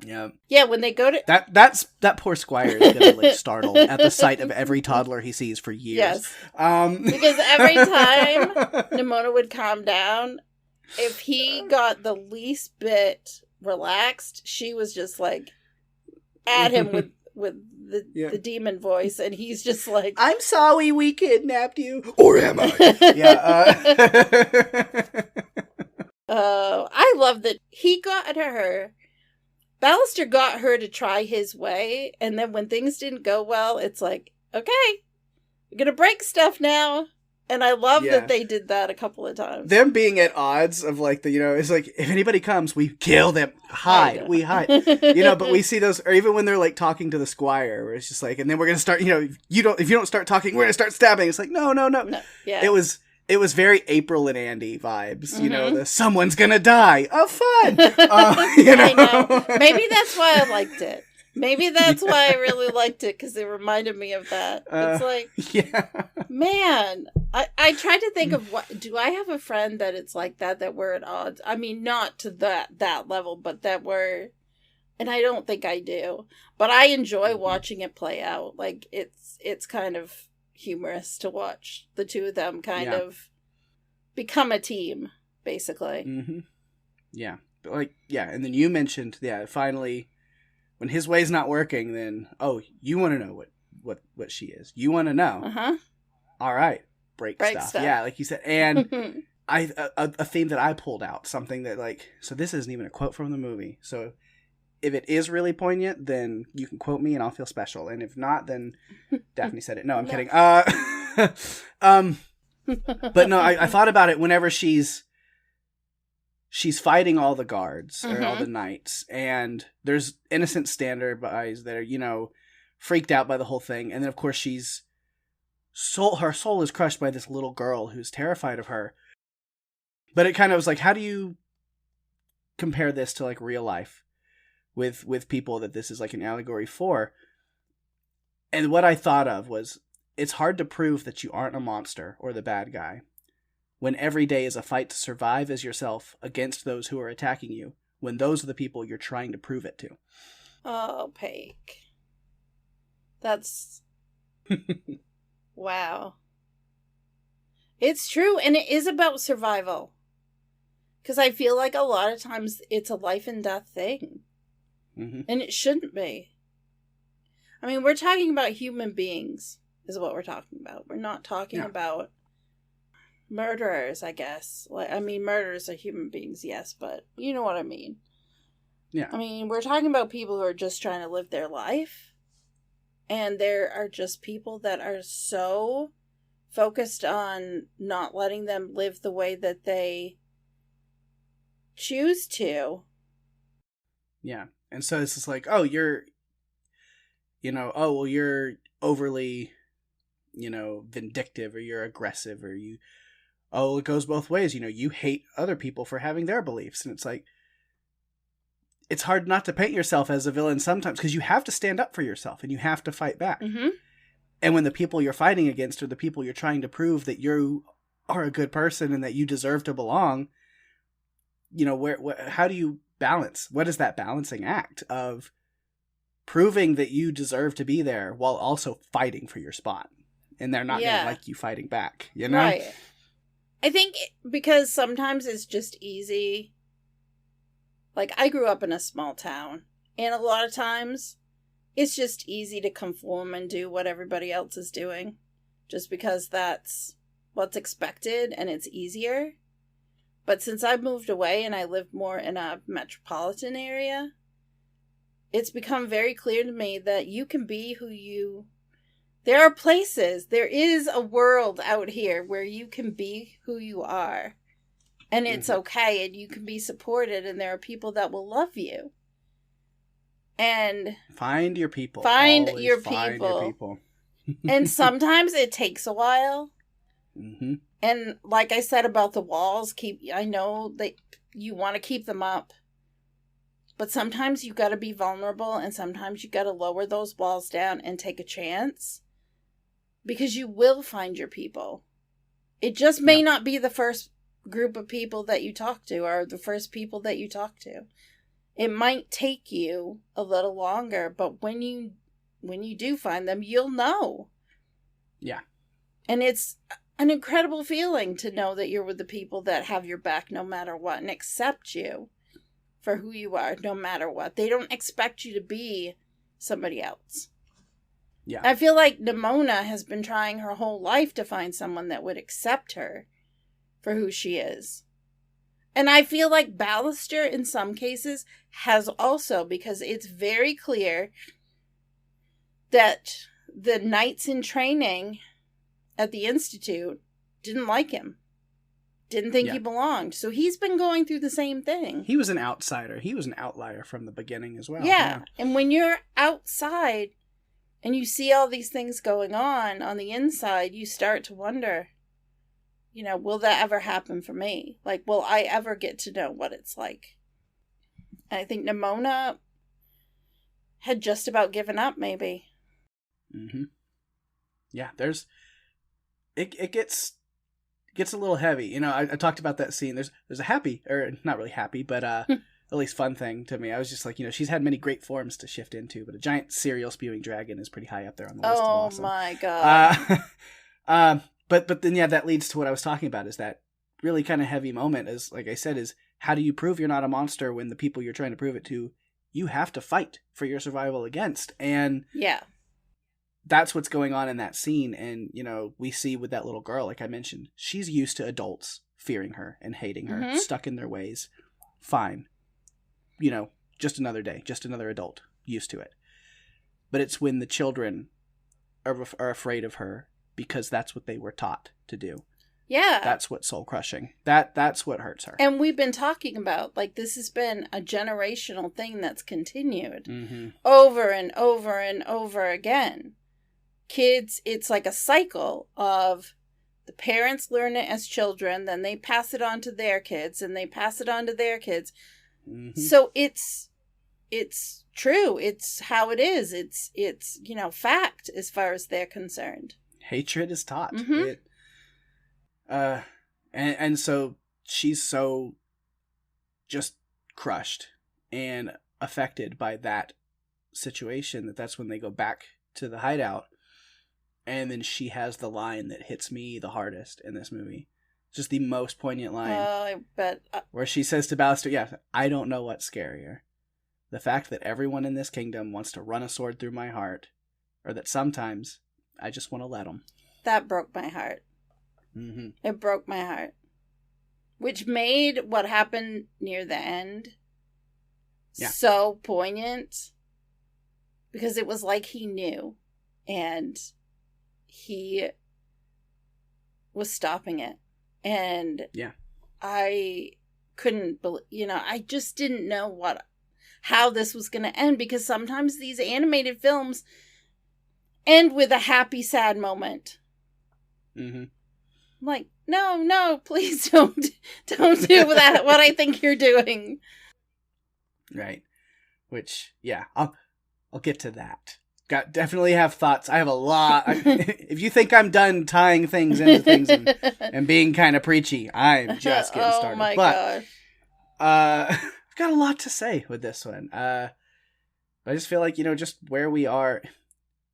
Yeah, when they go to that poor squire is gonna like startle at the sight of every toddler he sees for years. Yes, because every time Nimona would calm down, if he got the least bit relaxed, she was just like at him with the demon voice, and he's just like, "I'm sorry, we kidnapped you, or am I?" I love that he got her. Ballister got her to try his way, and then when things didn't go well, it's like, okay, we're gonna break stuff now. And I love that they did that a couple of times. Them being at odds of like it's like, if anybody comes, we kill them, we hide, but we see those, or even when they're like talking to the squire, where it's just like, and then we're gonna start, if you don't start talking, we're gonna start stabbing. It's like, no. Yeah. It was very April and Andy vibes, the someone's gonna die. Oh, fun! I know. Maybe that's why I liked it. Maybe that's why I really liked it, because it reminded me of that. It's like, man, I tried to think of do I have a friend that it's like that we're at odds? I mean, not to that level, but that we're, and I don't think I do, but I enjoy watching it play out. Like, it's kind of humorous to watch the two of them kind of become a team, basically. Mm-hmm. Yeah. And then you mentioned, finally, when his way's not working, then, you want to know what she is. You want to know. Uh-huh. All right. Break stuff. Yeah, like you said. And a theme that I pulled out, something that so this isn't even a quote from the movie. So if it is really poignant, then you can quote me and I'll feel special. And if not, then Daphne said it. No, I'm kidding. But no, I thought about it whenever she's fighting all the guards or all the knights, and there's innocent standby-bys that are, freaked out by the whole thing. And then of course her soul is crushed by this little girl who's terrified of her. But it kind of was like, how do you compare this to like real life with people that this is like an allegory for? And what I thought of was, it's hard to prove that you aren't a monster or the bad guy when every day is a fight to survive as yourself against those who are attacking you, when those are the people you're trying to prove it to. Oh, Pake. That's... Wow. It's true, and it is about survival. Because I feel like a lot of times it's a life and death thing. Mm-hmm. And it shouldn't be. I mean, we're talking about human beings, is what we're talking about. We're not talking about murderers, I guess. Murderers are human beings, yes, but you know what I mean. Yeah. I mean, we're talking about people who are just trying to live their life. And there are just people that are so focused on not letting them live the way that they choose to. Yeah. And so it's just like, you're overly, vindictive, or you're aggressive, or it goes both ways. You hate other people for having their beliefs. And it's like, it's hard not to paint yourself as a villain sometimes, because you have to stand up for yourself and you have to fight back. Mm-hmm. And when the people you're fighting against are the people you're trying to prove that you are a good person and that you deserve to belong, you know, how do you balance? What is that balancing act of proving that you deserve to be there while also fighting for your spot? And they're not going to like you fighting back, you know? Right. I think because sometimes it's just easy. Like, I grew up in a small town, and a lot of times it's just easy to conform and do what everybody else is doing just because that's what's expected and it's easier. But since I've moved away and I live more in a metropolitan area, it's become very clear to me that you can be who you... There are places, there is a world out here where you can be who you are. And it's okay, and you can be supported, and there are people that will love you. And find your people. Find Always your find people. Your people. And sometimes it takes a while. Mm-hmm. And like I said about the walls, I know that you want to keep them up. But sometimes you got to be vulnerable, and sometimes you got to lower those walls down and take a chance. Because you will find your people. It just may not be the first group of people that you talk to, or the first people that you talk to. It might take you a little longer, but when you do find them, you'll know. Yeah. And it's an incredible feeling to know that you're with the people that have your back no matter what and accept you for who you are no matter what. They don't expect you to be somebody else. Yeah. I feel like Nimona has been trying her whole life to find someone that would accept her for who she is. And I feel like Ballister, in some cases, has also, because it's very clear that the knights in training at the Institute didn't like him. Didn't think he belonged. So he's been going through the same thing. He was an outsider. He was an outlier from the beginning as well. Yeah. And when you're outside and you see all these things going on the inside, you start to wonder, you know, will that ever happen for me? Like, will I ever get to know what it's like? And I think Nimona had just about given up, maybe. Mm-hmm. Yeah, it gets a little heavy. You know, I talked about that scene. There's a happy, or not really happy, but at least fun thing to me. I was just like, you know, she's had many great forms to shift into, but a giant cereal spewing dragon is pretty high up there on the list of awesome. Oh my god. But then, yeah, that leads to what I was talking about, is that really kind of heavy moment, is, like I said, is how do you prove you're not a monster when the people you're trying to prove it to, you have to fight for your survival against? And yeah, that's what's going on in that scene. And, you know, we see with that little girl, like I mentioned, she's used to adults fearing her and hating her, stuck in their ways. Fine. You know, just another day, just another adult, used to it. But it's when the children are afraid of her, because that's what they were taught to do. Yeah. That's what's soul crushing. That's what hurts her. And we've been talking about, like, this has been a generational thing that's continued over and over and over again. Kids, it's like a cycle of the parents learn it as children, then they pass it on to their kids, and they pass it on to their kids. So it's true. It's how it is. It's you know, fact as far as they're concerned. Hatred is taught. And so she's so just crushed and affected by that situation that's when they go back to the hideout. And then she has the line that hits me the hardest in this movie. Just the most poignant line. Oh, I bet. Where she says to Ballister, I don't know what's scarier. The fact that everyone in this kingdom wants to run a sword through my heart, or that sometimes I just want to let them. That broke my heart. It broke my heart. Which made what happened near the end so poignant. Because it was like he knew. And he was stopping it. And I couldn't believe, you know, I just didn't know how this was going to end, because sometimes these animated films end with a happy, sad moment. Like, no, please don't do that, what I think you're doing. Right. Which, I'll get to that. definitely have thoughts. I have a lot. If you think I'm done tying things into things and being kind of preachy, I'm just getting started. Oh my gosh. I've got a lot to say with this one. I just feel like, just where we are,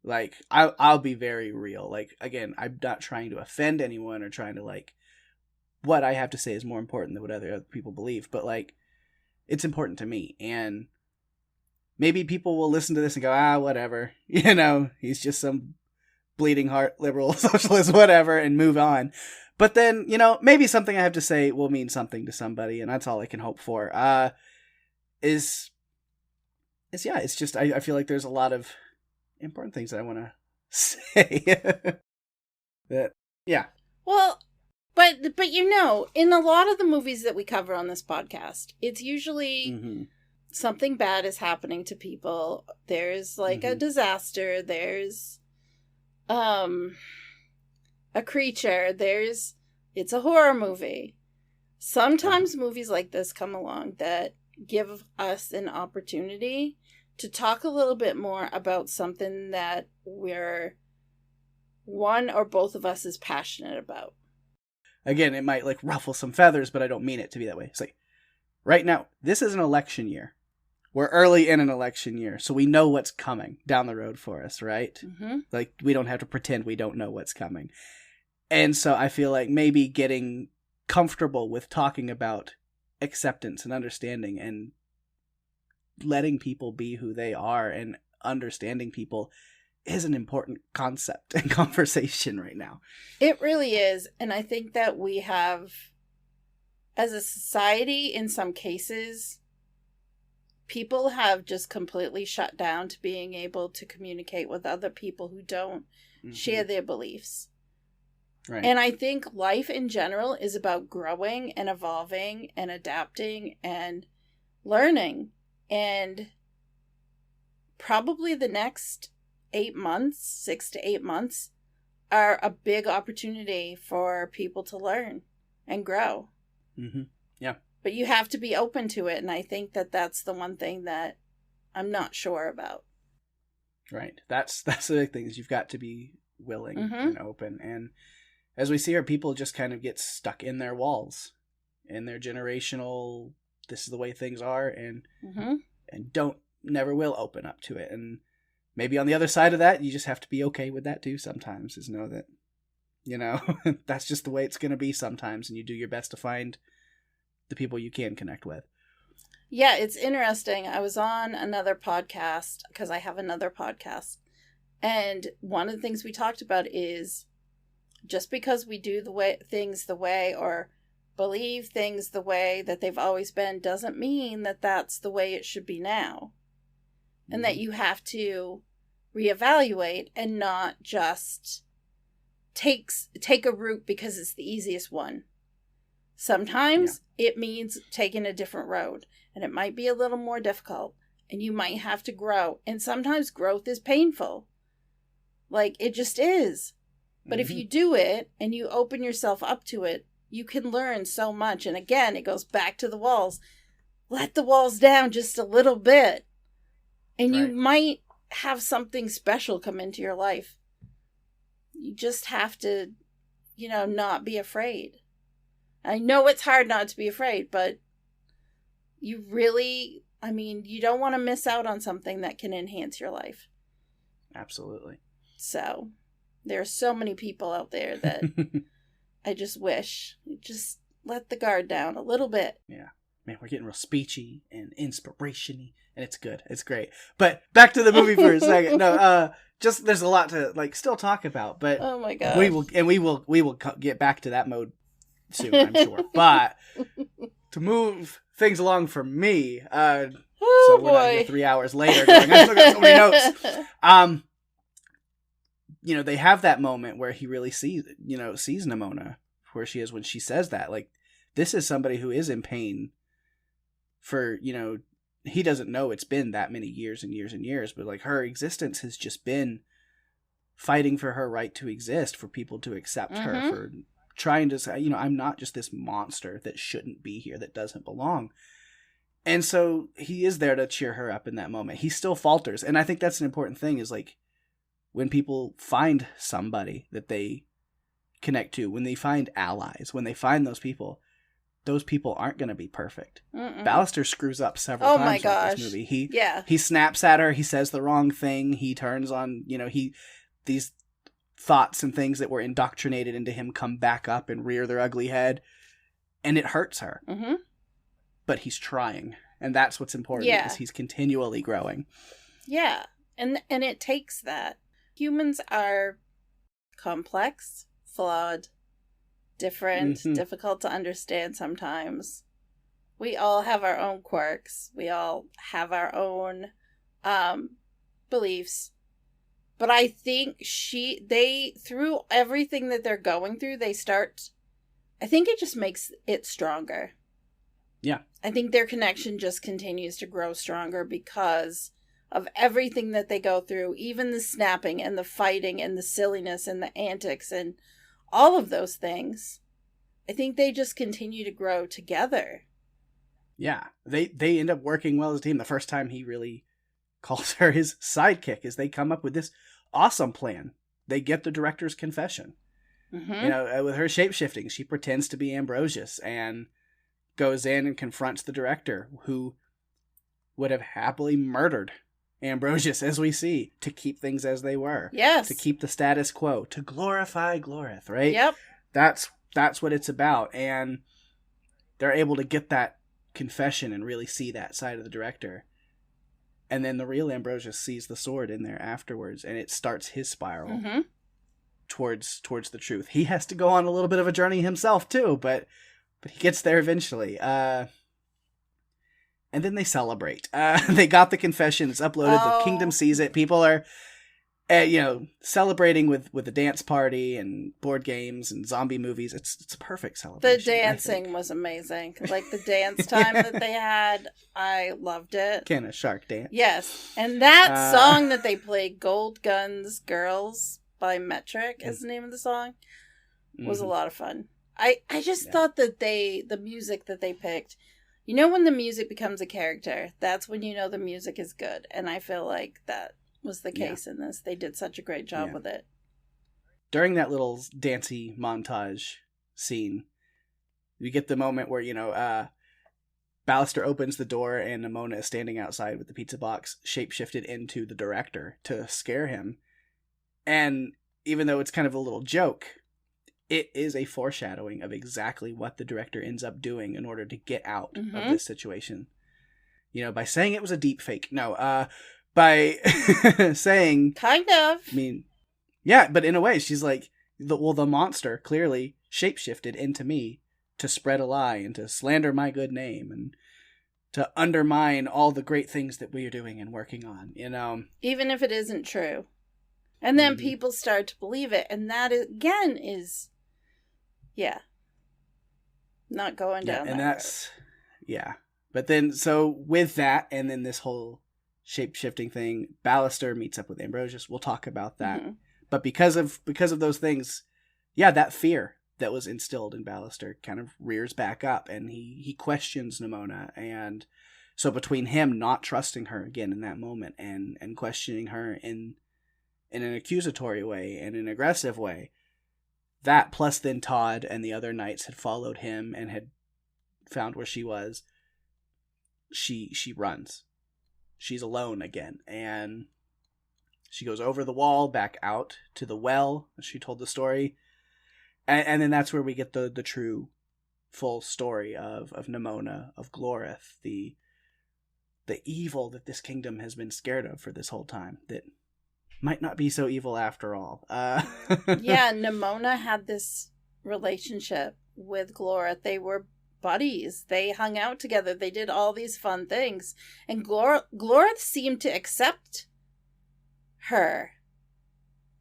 like, I'll be very real. Like, again, I'm not trying to offend anyone or trying to, like, what I have to say is more important than what other people believe. But, like, it's important to me. And maybe people will listen to this and go, whatever. He's just some bleeding heart liberal socialist, whatever, and move on. But then, maybe something I have to say will mean something to somebody, and that's all I can hope for. It's just, I feel like there's a lot of important things that I want to say. Yeah. Well, but in a lot of the movies that we cover on this podcast, it's usually something bad is happening to people. There's like a disaster. There's a creature. It's a horror movie. Sometimes movies like this come along that give us an opportunity to talk a little bit more about something that we're one or both of us is passionate about. Again, it might like ruffle some feathers, but I don't mean it to be that way. It's like, right now, this is an election year. We're early in an election year, so we know what's coming down the road for us, right? Like, we don't have to pretend we don't know what's coming. And so I feel like maybe getting comfortable with talking about acceptance and understanding and letting people be who they are and understanding people is an important concept and conversation right now. It really is. And I think that we have, as a society, in some cases, people have just completely shut down to being able to communicate with other people who don't share their beliefs. Right. And I think life in general is about growing and evolving and adapting and learning. And probably the next 6 to 8 months, are a big opportunity for people to learn and grow. Yeah. But you have to be open to it. And I think that that's the one thing that I'm not sure about. Right. That's the big thing, is you've got to be willing and open. And as we see here, people just kind of get stuck in their walls, in their generational, this is the way things are, and never will open up to it. And maybe on the other side of that, you just have to be okay with that too sometimes, is know that, that's just the way it's going to be sometimes, and you do your best to find the people you can connect with. Yeah, it's interesting. I was on another podcast, because I have another podcast, and one of the things we talked about is just because we do things the way or believe things the way that they've always been doesn't mean that that's the way it should be now. And that you have to reevaluate and not just take a route because it's the easiest one. Sometimes it means taking a different road, and it might be a little more difficult, and you might have to grow. And sometimes growth is painful. Like, it just is. But if you do it and you open yourself up to it, you can learn so much. And again, it goes back to the walls. Let the walls down just a little bit, and you might have something special come into your life. You just have to, not be afraid. I know it's hard not to be afraid, but you really, you don't want to miss out on something that can enhance your life. Absolutely. So there are so many people out there that I just wish you just let the guard down a little bit. Yeah. Man, we're getting real speechy and inspiration-y, and it's good. It's great. But back to the movie for a second. No, just there's a lot to still talk about, but oh my god, we will get back to that mode soon, I'm sure. But to move things along for me, so we're not here 3 hours later going, I still got so many notes. They have that moment where he really sees Nimona where she is when she says that, like, this is somebody who is in pain for, he doesn't know it's been that many years and years and years, but like her existence has just been fighting for her right to exist, for people to accept her, for trying to say, I'm not just this monster that shouldn't be here, that doesn't belong. And so he is there to cheer her up in that moment. He still falters. And I think that's an important thing, is like, when people find somebody that they connect to, when they find allies, when they find those people aren't going to be perfect. Mm-mm. Ballister screws up several times my in gosh. this movie. Yeah. He snaps at her. He says the wrong thing. He turns on, these thoughts and things that were indoctrinated into him come back up and rear their ugly head. And it hurts her. Mm-hmm. But he's trying. And that's what's important. Yeah. Is he's continually growing. Yeah. And it takes that. Humans are complex, flawed, different, difficult to understand sometimes. We all have our own quirks. We all have our own beliefs. But I think through everything that they're going through, I think it just makes it stronger. Yeah. I think their connection just continues to grow stronger because of everything that they go through, even the snapping and the fighting and the silliness and the antics and all of those things. I think they just continue to grow together. Yeah. They end up working well as a team. The first time he really calls her his sidekick is they come up with this awesome plan. They get the director's confession. Mm-hmm. With her shape-shifting, she pretends to be Ambrosius and goes in and confronts the director, who would have happily murdered Ambrosius, as we see, to keep things as they were. Yes. To keep the status quo, to glorify Glorith, right? Yep. That's what it's about, and they're able to get that confession and really see that side of the director. And then the real Ambrosius sees the sword in there afterwards, and it starts his spiral. Mm-hmm. towards the truth. He has to go on a little bit of a journey himself too, but he gets there eventually. And then they celebrate. They got the confession. It's uploaded. The kingdom sees it. People are, celebrating with a dance party and board games and zombie movies. It's a perfect celebration. The dancing was amazing. Like the dance time that they had, I loved it. Kind of shark dance. Yes, and that song that they played, "Gold Guns Girls" by Metric is the name of the song, was a lot of fun. I just thought that the music that they picked, when the music becomes a character, that's when the music is good. And I feel like that was the case in this. They did such a great job with it. During that little dancey montage scene, we get the moment where, Ballister opens the door and Nimona is standing outside with the pizza box shapeshifted into the director to scare him. And even though it's kind of a little joke, it is a foreshadowing of exactly what the director ends up doing in order to get out of this situation. By saying it was a deep fake. No, by saying... Kind of. I mean, yeah, but in a way, she's like, the monster clearly shapeshifted into me to spread a lie and to slander my good name and to undermine all the great things that we are doing and working on, Even if it isn't true. And then people start to believe it. And that, again, is... Yeah. Not going down and that that's... road. Yeah. But then, so with that, and then this whole shape-shifting thing, Ballister meets up with Ambrosius. We'll talk about that. Mm-hmm. But because of those things, that fear that was instilled in Ballister kind of rears back up, and he questions Nimona. And so between him not trusting her again in that moment and questioning her in an accusatory way and an aggressive way, that plus then Todd and the other knights had followed him and had found where she was. She runs. She's alone again, and she goes over the wall back out to the well. She told the story, and then that's where we get the true full story of Nimona, of Glorith, the evil that this kingdom has been scared of for this whole time, that might not be so evil after all. Yeah, Nimona had this relationship with Glorith. They were buddies. They hung out together. They did all these fun things. And Glorith seemed to accept her.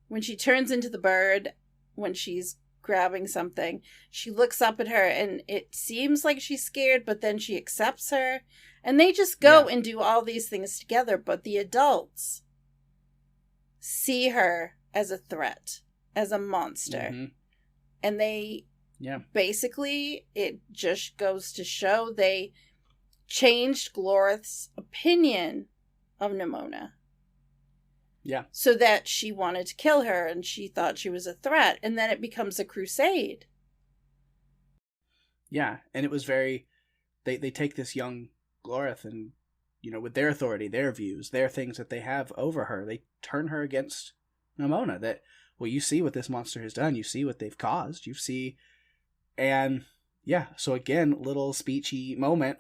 When she turns into the bird, when she's grabbing something, she looks up at her and it seems like she's scared, but then she accepts her. And they just go and do all these things together. But the adults see her as a threat, as a monster. Mm-hmm. And they basically, it just goes to show they changed Glorith's opinion of Nimona. Yeah. So that she wanted to kill her and she thought she was a threat. And then it becomes a crusade. Yeah. And it was very, they take this young Glorith and, you know, with their authority, their views, their things that they have over her, they turn her against Nimona. That, well, you see what this monster has done. You see what they've caused. You see, and yeah. So again, little speechy moment.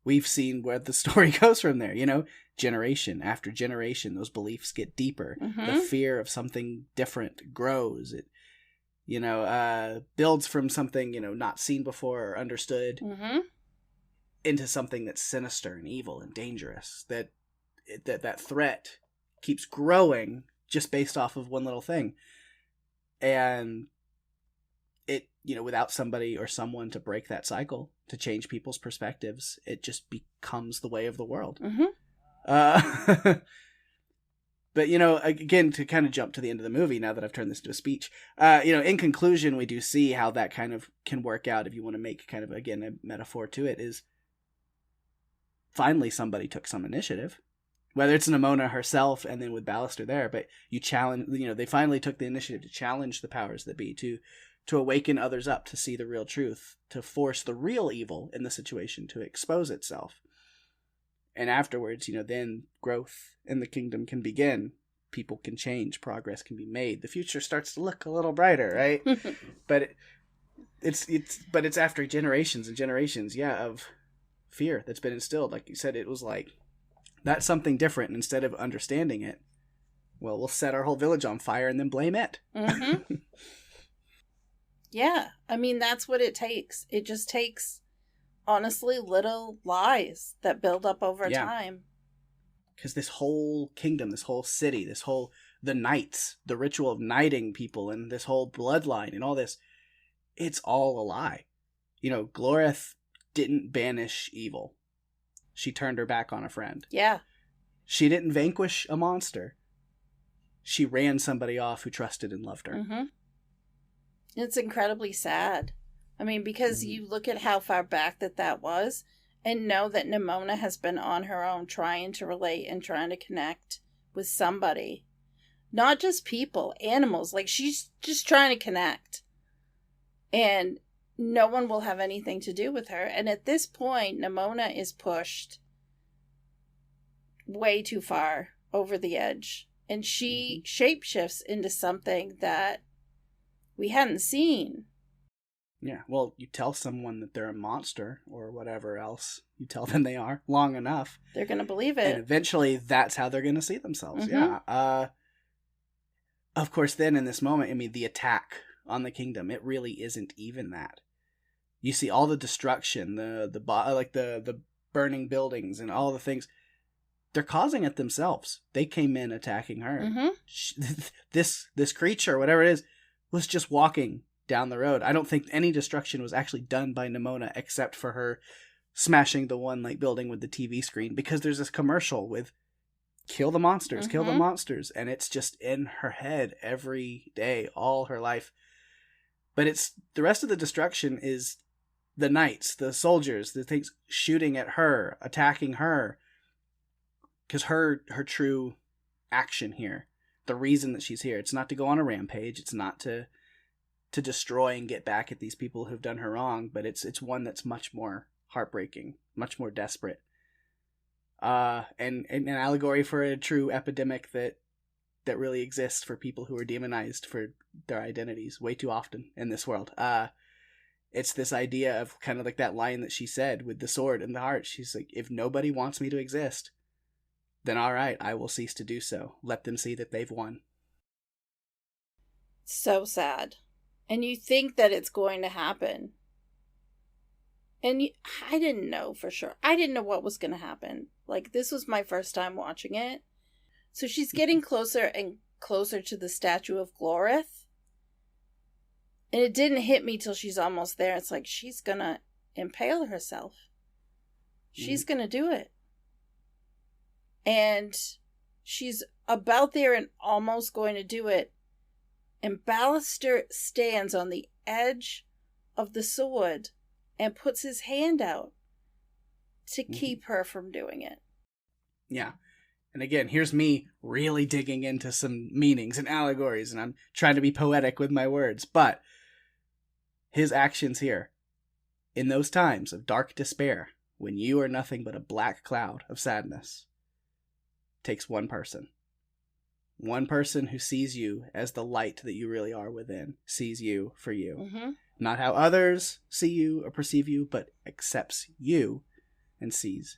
We've seen where the story goes from there. You know, generation after generation, those beliefs get deeper. Mm-hmm. The fear of something different grows. It, you know, builds from something, you know, not seen before or understood, Mm-hmm. into something that's sinister and evil and dangerous. That threat keeps growing just based off of one little thing. And it, you know, without somebody or someone to break that cycle, to change people's perspectives, it just becomes the way of the world. Mm-hmm. But, you know, again, to kind of jump to the end of the movie, now that I've turned this into a speech, you know, in conclusion, we do see how that kind of can work out. If you want to make kind of, again, a metaphor to it, is finally somebody took some initiative. Whether it's Nimona herself and then with Ballister there, but you challenge, you know, they finally took the initiative to challenge the powers that be, to awaken others up to see the real truth, to force the real evil in the situation to expose itself. And afterwards, you know, then growth in the kingdom can begin. People can change. Progress can be made. The future starts to look a little brighter, right? But it's after generations and generations, yeah, of fear that's been instilled. Like you said, it was like, that's something different. And instead of understanding it, well, we'll set our whole village on fire and then blame it. Mm-hmm. Yeah. I mean, that's what it takes. It just takes, honestly, little lies that build up over time. Because this whole kingdom, this whole city, the knights, the ritual of knighting people, and this whole bloodline and all this, it's all a lie. You know, Glorith didn't banish evil. She turned her back on a friend. Yeah. She didn't vanquish a monster. She ran somebody off who trusted and loved her. Mm-hmm. It's incredibly sad. I mean, because you look at how far back that was, and know that Nimona has been on her own trying to relate and trying to connect with somebody. Not just people, animals. Like, she's just trying to connect. And no one will have anything to do with her. And at this point, Nimona is pushed way too far over the edge. And she shapeshifts into something that we hadn't seen. Yeah, well, you tell someone that they're a monster or whatever else you tell them they are long enough, they're going to believe it. And eventually that's how they're going to see themselves. Yeah. Of course, then in this moment, I mean, the attack on the kingdom, it really isn't even that. You see all the destruction, the burning buildings and all the things. They're causing it themselves. They came in attacking her. Mm-hmm. This creature, whatever it is, was just walking down the road. I don't think any destruction was actually done by Nimona except for her smashing the one like building with the TV screen, because there's this commercial with kill the monsters, kill the monsters, and it's just in her head every day, all her life. But it's the rest of the destruction is the knights, the soldiers, the things shooting at her, attacking her, because her true action here, the reason that she's here, it's not to go on a rampage, it's not to destroy and get back at these people who've done her wrong, but it's one that's much more heartbreaking, much more desperate, and an allegory for a true epidemic that really exists for people who are demonized for their identities way too often in this world. It's this idea of kind of like that line that she said with the sword in the heart. She's like, if nobody wants me to exist, then all right, I will cease to do so. Let them see that they've won. So sad. And you think that it's going to happen. And I didn't know for sure. I didn't know what was going to happen. Like, this was my first time watching it. So she's getting closer and closer to the statue of Glorith. And it didn't hit me till she's almost there. It's like, she's going to impale herself. She's going to do it. And she's about there and almost going to do it. And Ballister stands on the edge of the sword and puts his hand out to keep her from doing it. Yeah. And again, here's me really digging into some meanings and allegories, and I'm trying to be poetic with my words. But his actions here, in those times of dark despair, when you are nothing but a black cloud of sadness, takes one person. One person who sees you as the light that you really are within, sees you for you. Mm-hmm. Not how others see you or perceive you, but accepts you and sees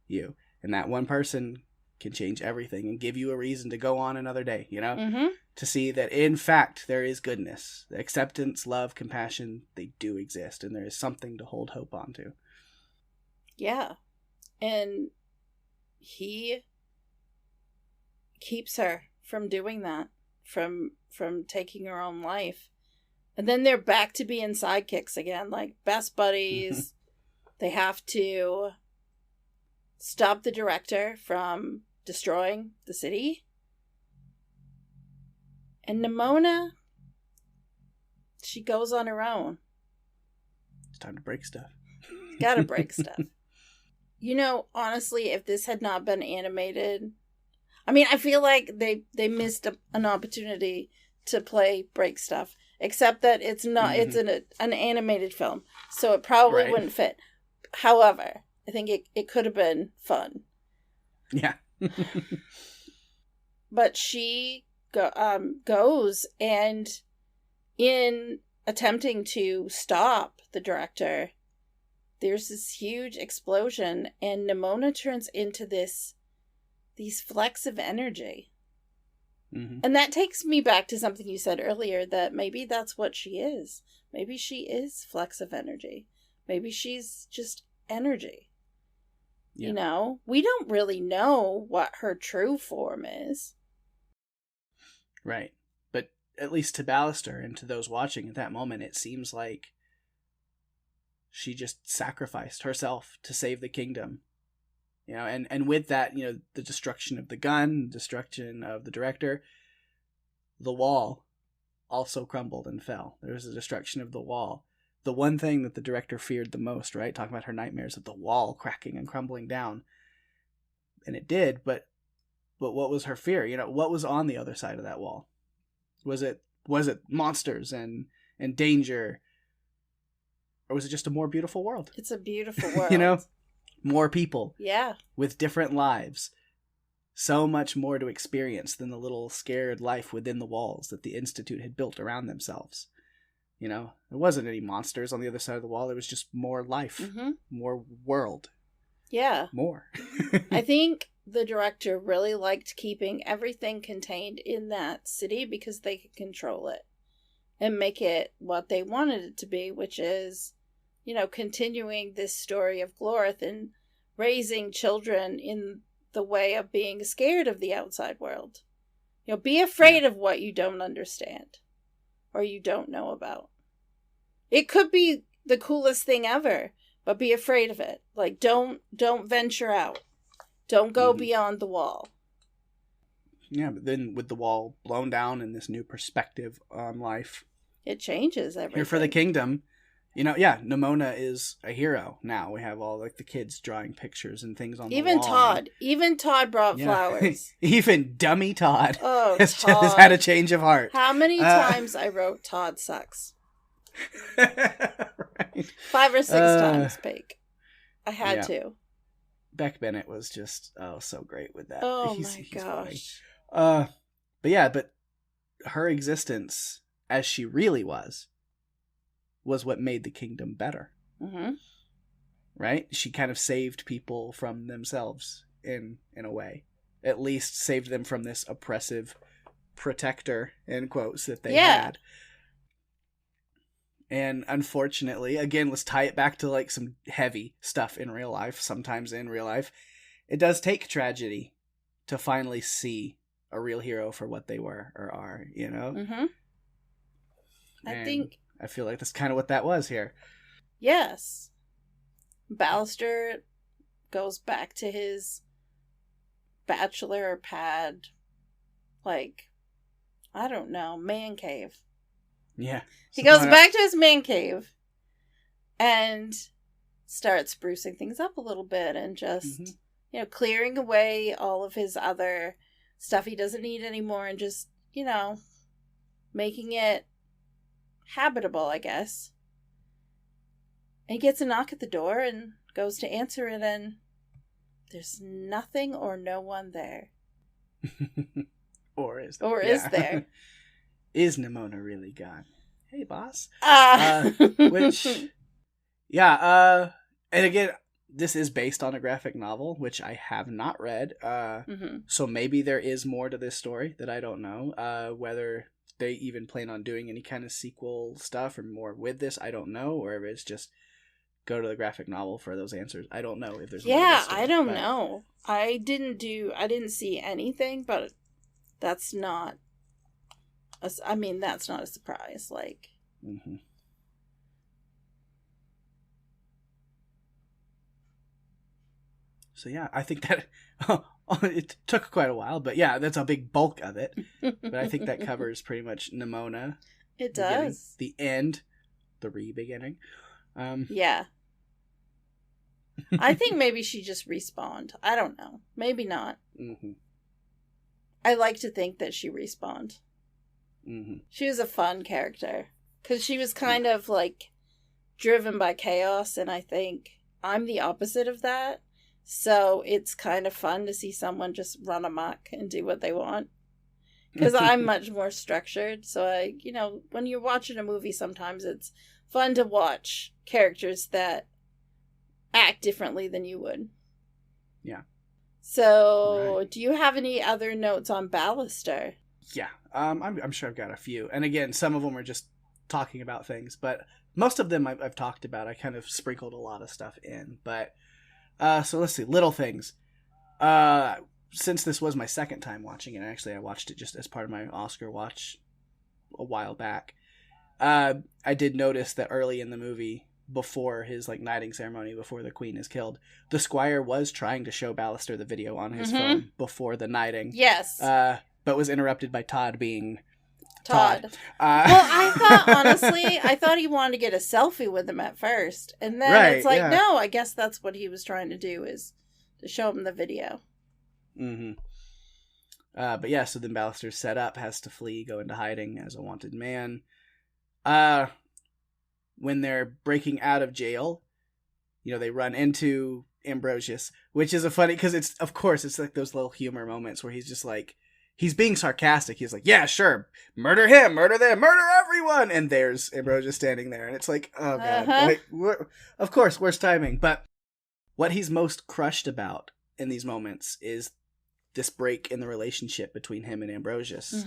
you. And that one person can change everything and give you a reason to go on another day, you know? Mm-hmm. To see that, in fact, there is goodness. Acceptance, love, compassion, they do exist. And there is something to hold hope onto. Yeah. And he keeps her from doing that, from taking her own life. And then they're back to being sidekicks again, like best buddies. They have to stop the director from destroying the city. And Nimona, she goes on her own. It's time to break stuff. Gotta break stuff. You know, honestly, if this had not been animated, I mean, I feel like they missed an opportunity to play break stuff. Except that it's not. It's an animated film, so it probably wouldn't fit. However, I think it could have been fun. Yeah. But she goes, and in attempting to stop the director, there's this huge explosion, and Nimona turns into these flecks of energy. Mm-hmm. And that takes me back to something you said earlier, that maybe that's what she is. Maybe she is flecks of energy. Maybe she's just energy. Yeah. You know? We don't really know what her true form is. Right. But at least to Ballister and to those watching at that moment, it seems like she just sacrificed herself to save the kingdom. You know, and with that, you know, the destruction of the gun, destruction of the director, the wall also crumbled and fell. There was a destruction of the wall. The one thing that the director feared the most, right? Talking about her nightmares of the wall cracking and crumbling down. And it did, but what was her fear? You know, what was on the other side of that wall? Was it monsters and danger? Or was it just a more beautiful world? It's a beautiful world. You know? More people. Yeah. With different lives. So much more to experience than the little scared life within the walls that the Institute had built around themselves. You know, there wasn't any monsters on the other side of the wall. It was just more life. More world. Yeah. More. I think the director really liked keeping everything contained in that city because they could control it and make it what they wanted it to be, which is, you know, continuing this story of Glorith and raising children in the way of being scared of the outside world. You know, be afraid of what you don't understand or you don't know about. It could be the coolest thing ever, but be afraid of it. Like, don't venture out. Don't go beyond the wall. Yeah, but then with the wall blown down and this new perspective on life, it changes everything. Here for the kingdom. You know, yeah, Nimona is a hero now. We have all like the kids drawing pictures and things on the wall. Even Todd brought flowers. Even dummy Todd has had a change of heart. How many times I wrote Todd sucks? Right. 5 or 6 times, Pake. I had to. Beck Bennett was just so great with that. Oh my gosh. But her existence as she really was what made the kingdom better. Mm-hmm. Right? She kind of saved people from themselves in a way. At least saved them from this oppressive protector, in quotes, that they had. And unfortunately, again, let's tie it back to like some heavy stuff in real life. Sometimes in real life, it does take tragedy to finally see a real hero for what they were or are, you know? Mm-hmm. I feel like that's kind of what that was here. Yes. Ballister goes back to his bachelor pad, like, I don't know, man cave. Yeah. He goes back to his man cave and starts sprucing things up a little bit and just clearing away all of his other stuff he doesn't need anymore and just, making it habitable, I guess. And he gets a knock at the door and goes to answer it, and there's nothing or no one there. Or is is there? Is Nimona really gone? Hey, boss. Which... Yeah, and again, this is based on a graphic novel, which I have not read. So maybe there is more to this story that I don't know. Whether they even plan on doing any kind of sequel stuff or more with this, I don't know. Or if it's just go to the graphic novel for those answers. I don't know if there's more to this story, I don't know. I didn't see anything, but that's not that's not a surprise. Like, So yeah, I think that it took quite a while, but yeah, that's a big bulk of it. But I think that covers pretty much Nimona. It does. The end, the re-beginning. Yeah. I think maybe she just respawned. I don't know. Maybe not. I like to think that she respawned. She was a fun character. Because she was kind of like driven by chaos, and I think I'm the opposite of that. So it's kind of fun to see someone just run amok and do what they want. Because I'm much more structured. So when you're watching a movie, sometimes it's fun to watch characters that act differently than you would. Yeah. So, right. Do you have any other notes on Ballister? Yeah. I'm sure I've got a few. And again, some of them are just talking about things, but most of them I've talked about. I kind of sprinkled a lot of stuff in, but so let's see, little things. Since this was my second time watching it, actually I watched it just as part of my Oscar watch a while back. I did notice that early in the movie, before his knighting ceremony, before the queen is killed, the squire was trying to show Ballister the video on his phone before the knighting. Yes. But was interrupted by Todd being Todd. Well, I thought he wanted to get a selfie with him at first. And then it's like, no, I guess that's what he was trying to do, is to show him the video. But yeah, so then Ballister's set up, has to flee, go into hiding as a wanted man. When they're breaking out of jail, they run into Ambrosius, which is a funny, because it's like those little humor moments where he's just like, he's being sarcastic. He's like, yeah, sure, murder him, murder them, murder everyone. And there's Ambrosius standing there. And it's like, oh, God. Of course, worst timing. But what he's most crushed about in these moments is this break in the relationship between him and Ambrosius.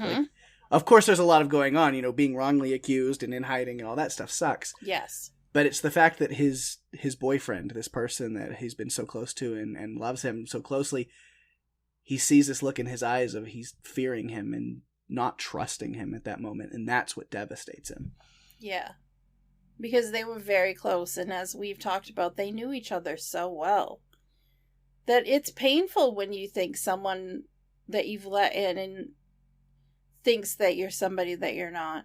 Of course, there's a lot of going on, being wrongly accused and in hiding and all that stuff sucks. Yes. But it's the fact that his boyfriend, this person that he's been so close to and loves him so closely, he sees this look in his eyes of he's fearing him and not trusting him at that moment. And that's what devastates him. Yeah. Because they were very close. And as we've talked about, they knew each other so well that it's painful when you think someone that you've let in and thinks that you're somebody that you're not.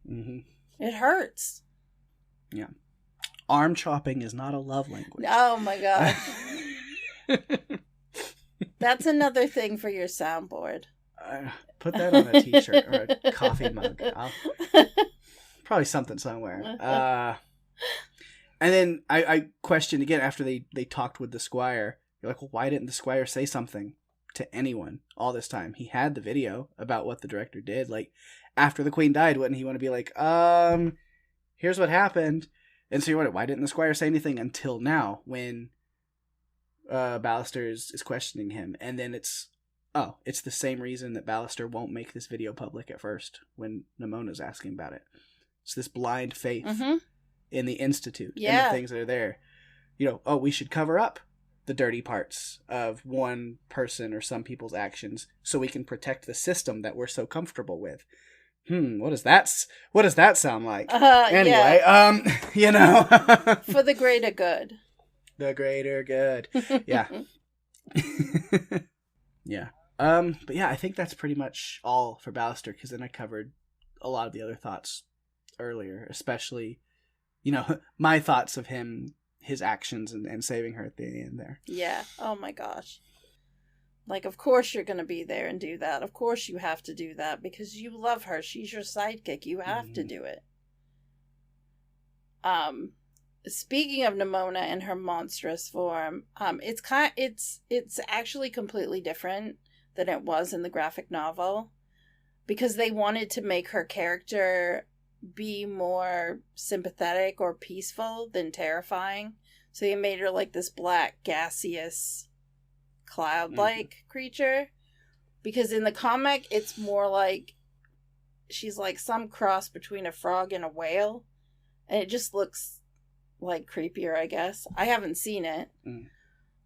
It hurts. Yeah. Arm chopping is not a love language. Oh my God. That's another thing for your soundboard. Put that on a t-shirt or a coffee mug. Probably something somewhere. And then I questioned again after they talked with the squire. You're like, well, why didn't the squire say something to anyone all this time? He had the video about what the director did. Like, after the queen died, wouldn't he want to be like, here's what happened? And so you wonder, why didn't the squire say anything until now when Ballister is questioning him? And then it's the same reason that Ballister won't make this video public at first when Nimona's asking about it. It's this blind faith in the Institute and the things that are there. We should cover up the dirty parts of one person or some people's actions so we can protect the system that we're so comfortable with. What does that sound like? Anyway, for the greater good. The greater good. Yeah. Yeah. But yeah, I think that's pretty much all for Ballister, because then I covered a lot of the other thoughts earlier, especially, my thoughts of him his actions and saving her at the end there. Yeah. Oh my gosh. Like, of course you're going to be there and do that. Of course you have to do that because you love her. She's your sidekick. You have to do it. Speaking of Nimona and her monstrous form, it's actually completely different than it was in the graphic novel because they wanted to make her character be more sympathetic or peaceful than terrifying. So they made her like this black, gaseous, cloud-like creature. Because in the comic, it's more like she's like some cross between a frog and a whale. And it just looks like creepier, I guess. I haven't seen it.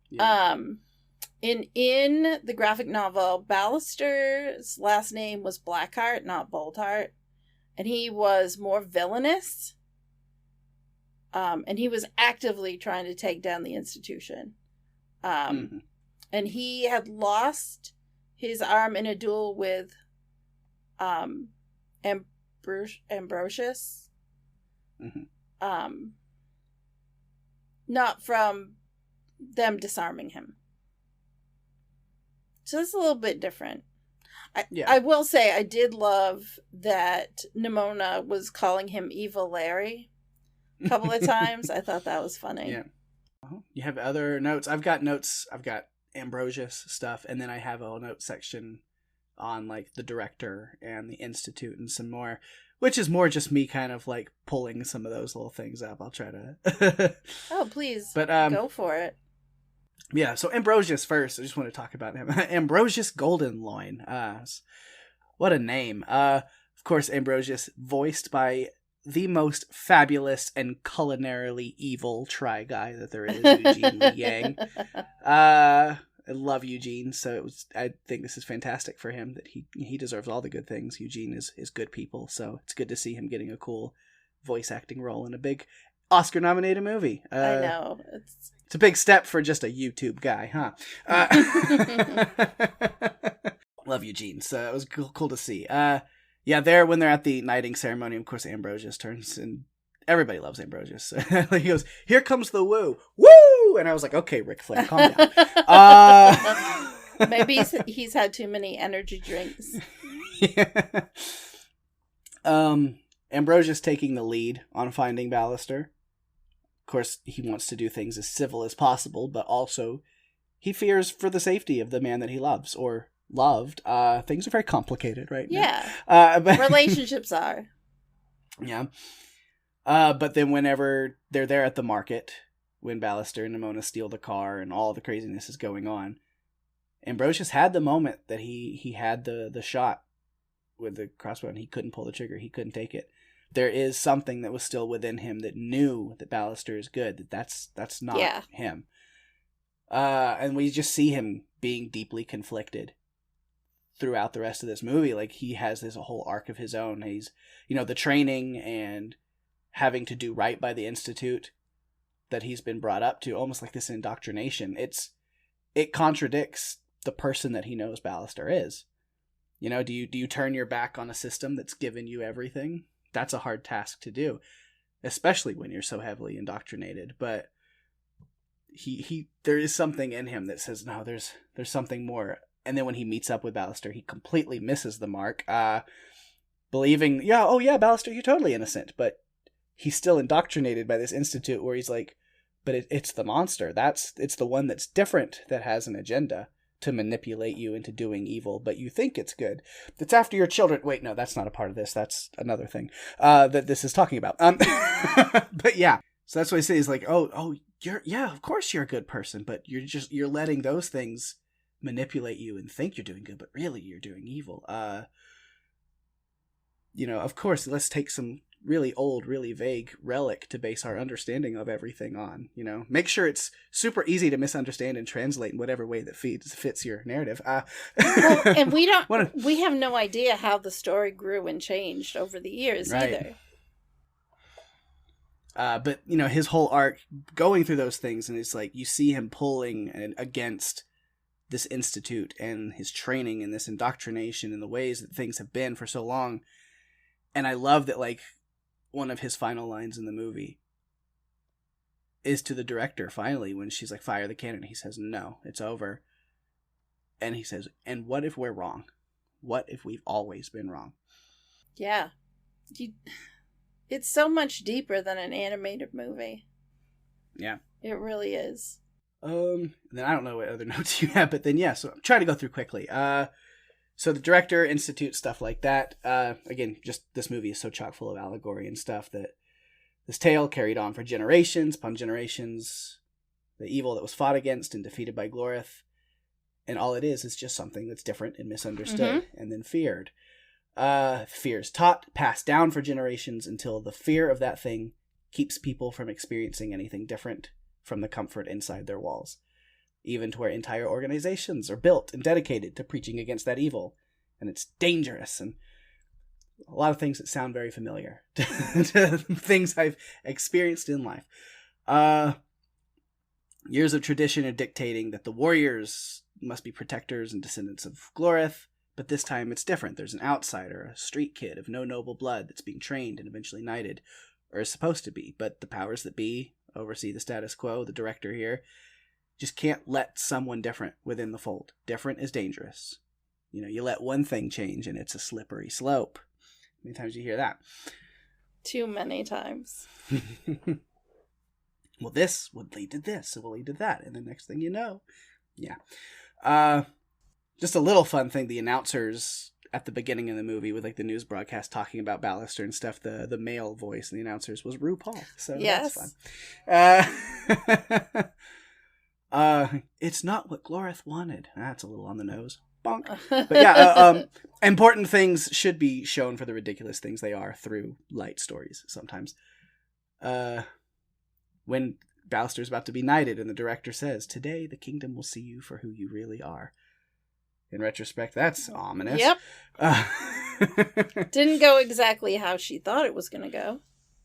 Yeah. In the graphic novel, Ballister's last name was Blackheart, not Boldheart. And he was more villainous. And he was actively trying to take down the institution. And he had lost his arm in a duel with Ambrosius. Not from them disarming him. So it's a little bit different. I will say I did love that Nimona was calling him Evil Larry a couple of times. I thought that was funny. Yeah. You have other notes? I've got notes. I've got Ambrosius stuff, and then I have a note section on like the director and the institute and some more, which is more just me kind of like pulling some of those little things up. I'll try to. Oh, please. But go for it. Yeah, so Ambrosius first. I just want to talk about him. Ambrosius Goldenloin. What a name. Of course, Ambrosius voiced by the most fabulous and culinarily evil try guy that there is, Eugene Lee Yang. I love Eugene, so I think this is fantastic for him that he deserves all the good things. Eugene is good people, so it's good to see him getting a cool voice acting role in a big Oscar-nominated movie. I know. It's a big step for just a YouTube guy, huh? Love Eugene, so it was cool to see. Yeah, when they're at the knighting ceremony, of course, Ambrosius turns, and everybody loves Ambrosius. He goes, "Here comes the woo! Woo!" And I was like, okay, Ric Flair, calm down. Maybe he's had too many energy drinks. Yeah. Ambrosius taking the lead on finding Ballister. Of course, he wants to do things as civil as possible, but also he fears for the safety of the man that he loves, or loved. Things are very complicated right now. But relationships are. Yeah. But then whenever they're there at the market, when Ballister and Nimona steal the car and all the craziness is going on, Ambrosius had the moment that he had the shot with the crossbow and he couldn't pull the trigger. He couldn't take it. There is something that was still within him that knew that Ballister is good. That's not him. And we just see him being deeply conflicted throughout the rest of this movie. Like, he has this whole arc of his own. He's, the training and having to do right by the Institute that he's been brought up to, almost like this indoctrination. It contradicts the person that he knows Ballister is. Do you turn your back on a system that's given you everything? That's a hard task to do, especially when you're so heavily indoctrinated. But he there is something in him that says, no, there's something more. And then when he meets up with Ballister, he completely misses the mark, believing, Ballister, you're totally innocent. But he's still indoctrinated by this institute where he's like, but it's the monster. It's the one that's different, that has an agenda to manipulate you into doing evil, but you think it's good. It's after your children. Wait, no, that's not a part of this. That's another thing that this is talking about. But yeah, so that's what I say is like, of course you're a good person, but you're letting those things manipulate you and think you're doing good, but really you're doing evil. Of course, let's take some really old, really vague relic to base our understanding of everything on. Make sure it's super easy to misunderstand and translate in whatever way that fits your narrative. And we have no idea how the story grew and changed over the years either. But his whole arc going through those things, and it's like you see him pulling against this institute and his training and this indoctrination and the ways that things have been for so long. And I love that, like, one of his final lines in the movie is to the director finally when she's like, fire the cannon. He says, no, it's over. And he says, and what if we're wrong? What if we've always been wrong? Yeah. It's so much deeper than an animated movie. Yeah. It really is. Then I don't know what other notes you have, but then yeah, so I'm trying to go through quickly. So the director institutes stuff like that. Again, just this movie is so chock full of allegory and stuff that this tale carried on for generations upon generations. The evil that was fought against and defeated by Glorith. And all it is just something that's different and misunderstood and then feared. Fear is taught, passed down for generations until the fear of that thing keeps people from experiencing anything different from the comfort inside their walls. Even to where entire organizations are built and dedicated to preaching against that evil. And it's dangerous and a lot of things that sound very familiar to things I've experienced in life. Years of tradition are dictating that the warriors must be protectors and descendants of Glorith, but this time it's different. There's an outsider, a street kid of no noble blood that's being trained and eventually knighted, or is supposed to be, but the powers that be oversee the status quo. The director here just can't let someone different within the fold. Different is dangerous. You know, you let one thing change and it's a slippery slope. How many times do you hear that? Too many times. Well, this would lead to this, it will lead to that, and the next thing you know, yeah. Just a little fun thing, the announcers at the beginning of the movie with like the news broadcast talking about Ballister and stuff, the male voice in the announcers was RuPaul, so yes. That's fun. It's not what Glorith wanted. That's a little on the nose. Bonk. But yeah, important things should be shown for the ridiculous things they are through light stories sometimes. When Ballister's about to be knighted and the director says, today the kingdom will see you for who you really are. In retrospect, that's ominous. Yep. Didn't go exactly how she thought it was going to go.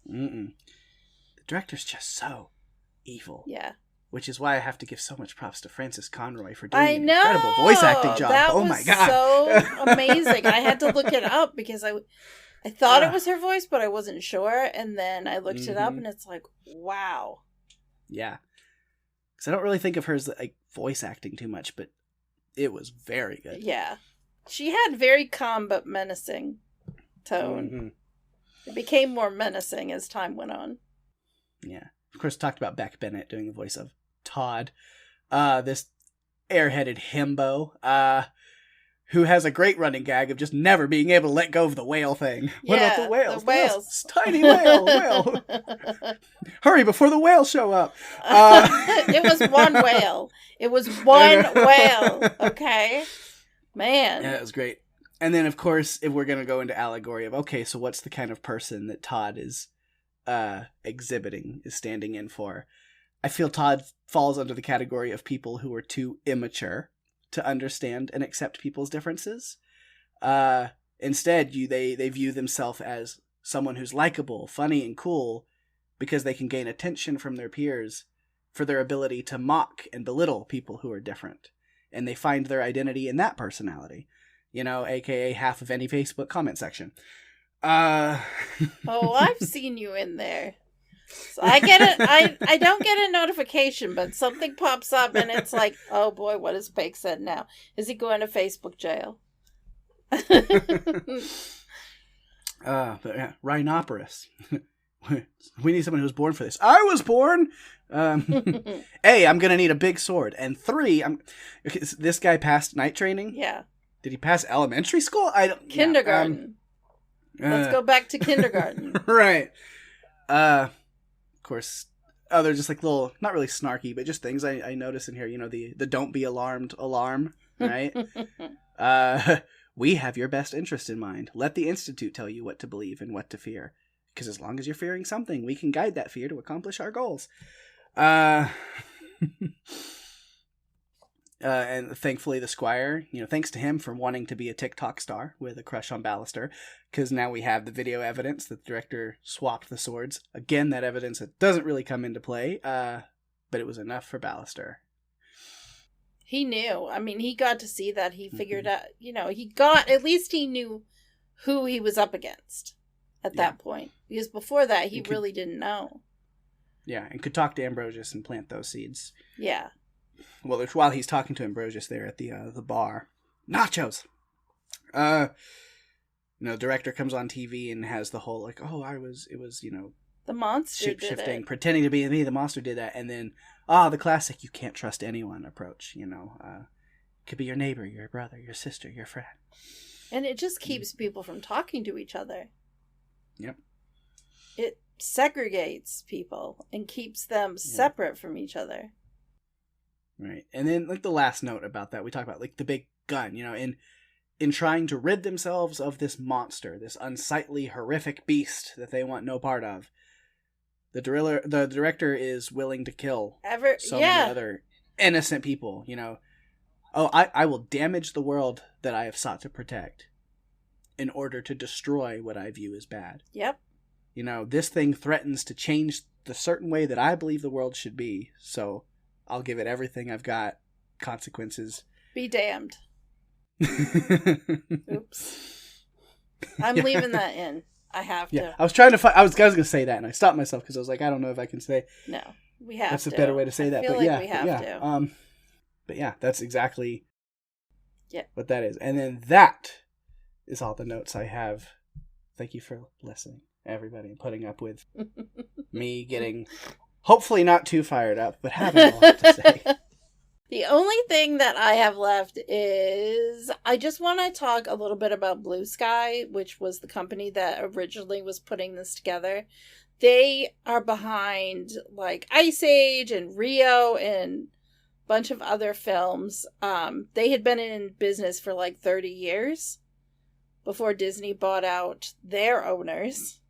The director's just so evil. Yeah. Which is why I have to give so much props to Frances Conroy for doing an know! incredible voice acting job. That oh was my god. So amazing. I had to look it up because I thought it was her voice, but I wasn't sure. And then I looked it up and it's like, wow. Yeah. Because I don't really think of her as like voice acting too much, but it was very good. Yeah. She had very calm but menacing tone. It became more menacing as time went on. Yeah. Of course, talked about Beck Bennett doing the voice of Todd. This airheaded himbo, who has a great running gag of just never being able to let go of the whale thing. What about the whales? The whales. It's tiny whale. Hurry before the whales show up. It was one whale. It was one whale. Okay. Man. Yeah, it was great. And then, of course, if we're going to go into allegory of, okay, so what's the kind of person that Todd is exhibiting, is standing in for? I feel Todd falls under the category of people who are too immature to understand and accept people's differences. Instead, they view themselves as someone who's likable, funny, and cool because they can gain attention from their peers for their ability to mock and belittle people who are different. And they find their identity in that personality. You know, aka half of any Facebook comment section. Oh, I've seen you in there. So I get it. I don't get a notification, but something pops up and it's like, oh boy, what has Pake said now? Is he going to Facebook jail? But yeah, Rhinoperous. We need someone who's born for this. I was born. A, I'm gonna need a big sword, and 3, this guy passed night training. Yeah. Did he pass elementary school? I don't. Kindergarten. Let's go back to kindergarten. Right. Of course, they're just like little, not really snarky, but just things I notice in here. You know, the don't be alarmed alarm, right? We have your best interest in mind. Let the Institute tell you what to believe and what to fear. Because as long as you're fearing something, we can guide that fear to accomplish our goals. And thankfully the Squire, you know, thanks to him for wanting to be a TikTok star with a crush on Ballister, because now we have the video evidence that the director swapped the swords. Again, that evidence that doesn't really come into play, but it was enough for Ballister. He knew. I mean, he got to see that. He figured out, you know, at least he knew who he was up against at that point. Because before that, he really didn't know. Yeah, and could talk to Ambrosius and plant those seeds. Yeah. Well, it's while he's talking to Ambrosius there at the bar. Nachos! Director comes on TV and has the whole, like, it was, The monster did shape-shifting, it. pretending to be me, the monster did that, and then, the classic, you can't trust anyone approach, could be your neighbor, your brother, your sister, your friend. And it just keeps people from talking to each other. Yep. It segregates people and keeps them separate from each other. Right. And then, like, the last note about that, we talk about, like, the big gun, in trying to rid themselves of this monster, this unsightly, horrific beast that they want no part of. The director is willing to kill many other innocent people, I will damage the world that I have sought to protect in order to destroy what I view as bad. Yep. This thing threatens to change the certain way that I believe the world should be, so I'll give it everything I've got. Consequences. Be damned. Oops. I'm leaving that in. I have to. Yeah, I was trying to find. I was going to say that, and I stopped myself because I was like, I don't know if I can say. No, we have. That's to. a better way to say that. Feel but like yeah, we have to. But yeah, that's exactly. Yeah. What that is, and then that is all the notes I have. Thank you for listening, everybody, and putting up with me getting, hopefully not too fired up, but having a lot to say. The only thing that I have left is I just want to talk a little bit about Blue Sky, which was the company that originally was putting this together. They are behind like Ice Age and Rio and a bunch of other films. They had been in business for like 30 years before Disney bought out their owners.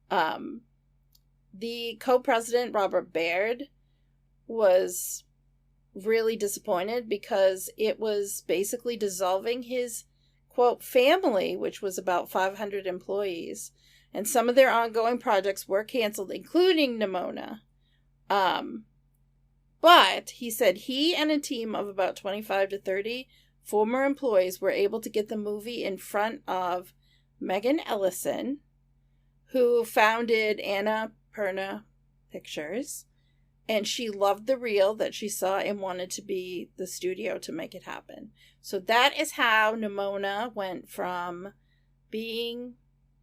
The co-president, Robert Baird, was really disappointed because it was basically dissolving his, quote, family, which was about 500 employees. And some of their ongoing projects were canceled, including Nimona. But he said he and a team of about 25 to 30 former employees were able to get the movie in front of Megan Ellison, who founded Annapurna Pictures. And she loved the reel that she saw and wanted to be the studio to make it happen. So that is how Nimona went from being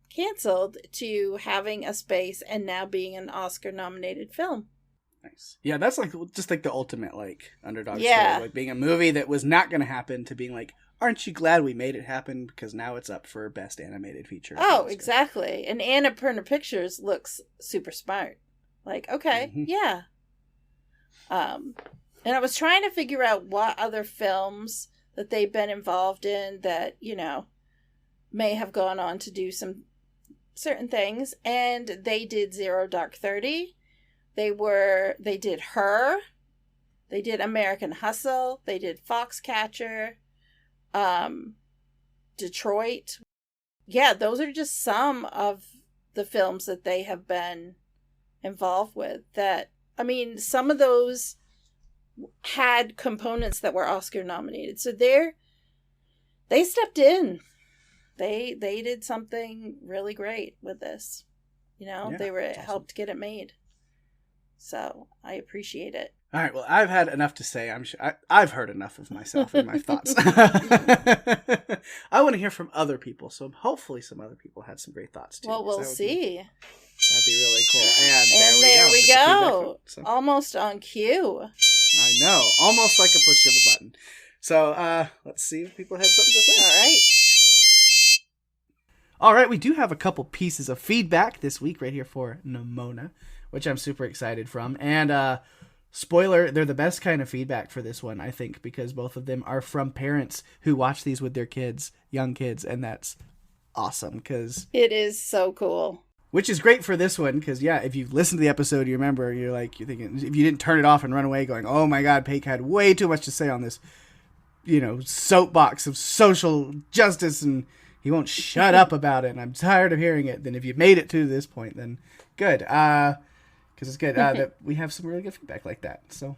canceled to having a space and now being an Oscar-nominated film. Nice. Yeah, that's like just like the ultimate like underdog Yeah. story. Like being a movie that was not going to happen to being like, aren't you glad we made it happen? Because now it's up for Best Animated Feature. Oh, exactly. And Annapurna Pictures looks super smart. Like, okay, yeah. And I was trying to figure out what other films that they've been involved in that, may have gone on to do some certain things. And they did Zero Dark 30. They did Her. They did American Hustle. They did Foxcatcher. Detroit. Yeah, those are just some of the films that they have been involved with that, I mean, some of those had components that were Oscar nominated. So they stepped in. They did something really great with this. They were awesome. Helped get it made. So I appreciate it. All right, well, I've had enough to say. I'm sure I've heard enough of myself and my thoughts. I want to hear from other people, so hopefully some other people had some great thoughts too. Well, we'll see. That'd be really cool. And there we With the feedback go. vote, so. Almost on cue. I know. Almost like a push of a button. So let's see if people had something to say. All right. All right, we do have a couple pieces of feedback this week right here for Nimona, which I'm super excited from. And spoiler, they're the best kind of feedback for this one, I think, because both of them are from parents who watch these with their kids, young kids, and that's awesome because it is so cool. Which is great for this one, because, yeah, if you listen to the episode, you remember, you're thinking, if you didn't turn it off and run away going, oh my god, Pake had way too much to say on this, soapbox of social justice, and he won't shut up about it, and I'm tired of hearing it, then if you've made it to this point, then good. Because it's good that we have some really good feedback like that. So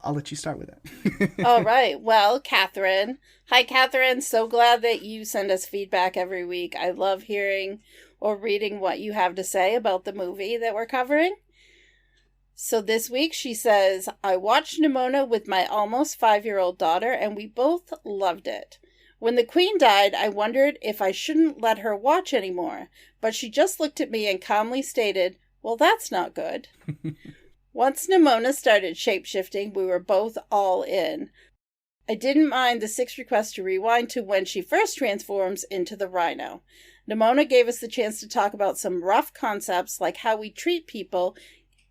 I'll let you start with that. All right. Well, Catherine. Hi, Catherine. So glad that you send us feedback every week. I love hearing or reading what you have to say about the movie that we're covering. So this week she says, I watched Nimona with my almost 5-year-old daughter and we both loved it. When the Queen died, I wondered if I shouldn't let her watch anymore, but she just looked at me and calmly stated, well, that's not good. Once Nimona started shape-shifting, we were both all in. I didn't mind the 6 requests to rewind to when she first transforms into the rhino. Nimona gave us the chance to talk about some rough concepts like how we treat people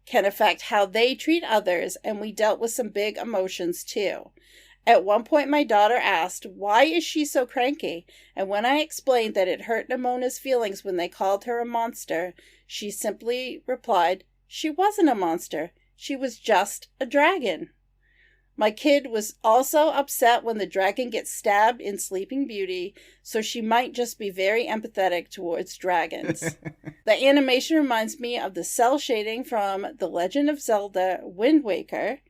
can affect how they treat others, and we dealt with some big emotions too. At one point, my daughter asked, why is she so cranky? And when I explained that it hurt Nimona's feelings when they called her a monster, she simply replied, she wasn't a monster. She was just a dragon. My kid was also upset when the dragon gets stabbed in Sleeping Beauty, so she might just be very empathetic towards dragons. The animation reminds me of the cell shading from The Legend of Zelda Wind Waker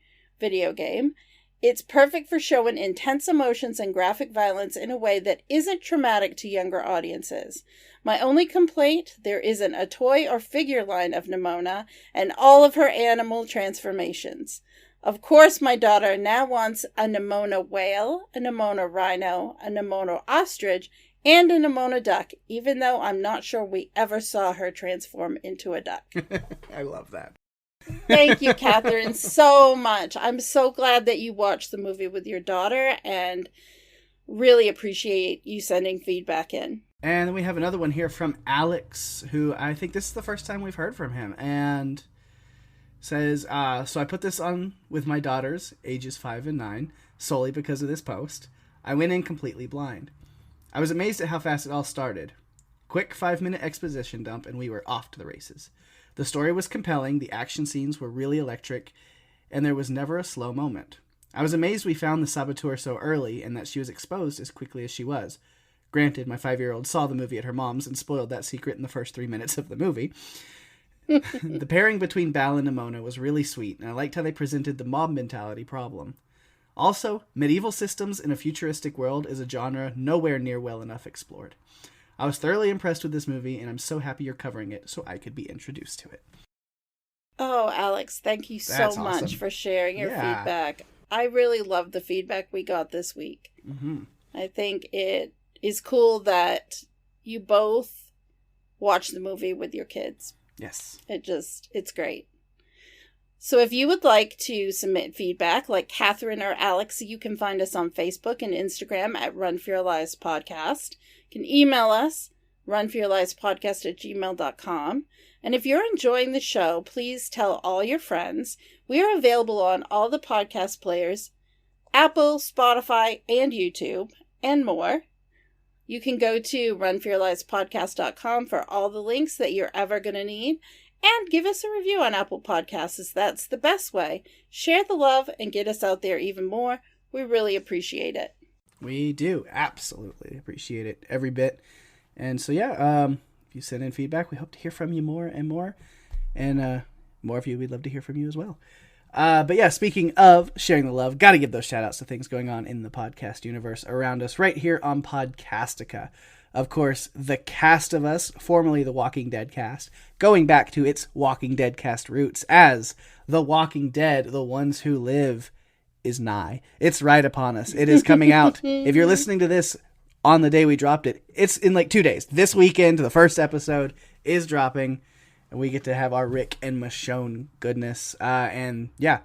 video game. It's perfect for showing intense emotions and graphic violence in a way that isn't traumatic to younger audiences. My only complaint, there isn't a toy or figure line of Nimona and all of her animal transformations. Of course, my daughter now wants a Nimona whale, a Nimona rhino, a Nimona ostrich, and a Nimona duck, even though I'm not sure we ever saw her transform into a duck. I love that. Thank you, Catherine, so much. I'm so glad that you watched the movie with your daughter and really appreciate you sending feedback in. And then we have another one here from Alex, who I think this is the first time we've heard from him, and says, so I put this on with my daughters, ages 5 and 9, solely because of this post. I went in completely blind. I was amazed at how fast it all started. Quick 5-minute exposition dump, and we were off to the races. The story was compelling, the action scenes were really electric, and there was never a slow moment. I was amazed we found the saboteur so early, and that she was exposed as quickly as she was. Granted, my 5-year-old saw the movie at her mom's and spoiled that secret in the first 3 minutes of the movie. The pairing between Bal and Nimona was really sweet, and I liked how they presented the mob mentality problem. Also, medieval systems in a futuristic world is a genre nowhere near well enough explored. I was thoroughly impressed with this movie, and I'm so happy you're covering it so I could be introduced to it. Oh, Alex, thank you so much awesome. for sharing your feedback. I really loved the feedback we got this week. Mm-hmm. I think it is cool that you both watch the movie with your kids. Yes. It's great. So if you would like to submit feedback like Catherine or Alex, you can find us on Facebook and Instagram at Run For Your Lives Podcast. You can email us, runforyourlivespodcast@gmail.com. And if you're enjoying the show, please tell all your friends. We are available on all the podcast players, Apple, Spotify, and YouTube, and more. You can go to runforyourlivespodcast.com for all the links that you're ever going to need. And give us a review on Apple Podcasts, as that's the best way. Share the love and get us out there even more. We really appreciate it. We do. Absolutely appreciate it. Every bit. And so, yeah, if you send in feedback, we hope to hear from you more and more. And more of you, we'd love to hear from you as well. But yeah, speaking of sharing the love, got to give those shout outs to things going on in the podcast universe around us right here on Podcastica. Of course, the cast of us, formerly the Walking Dead cast, going back to its Walking Dead cast roots as The Walking Dead, The Ones Who Live, is nigh. It's right upon us. It is coming out. If you're listening to this on the day we dropped it, it's in like 2 days. This weekend, the first episode is dropping, and we get to have our Rick and Michonne goodness. And yeah,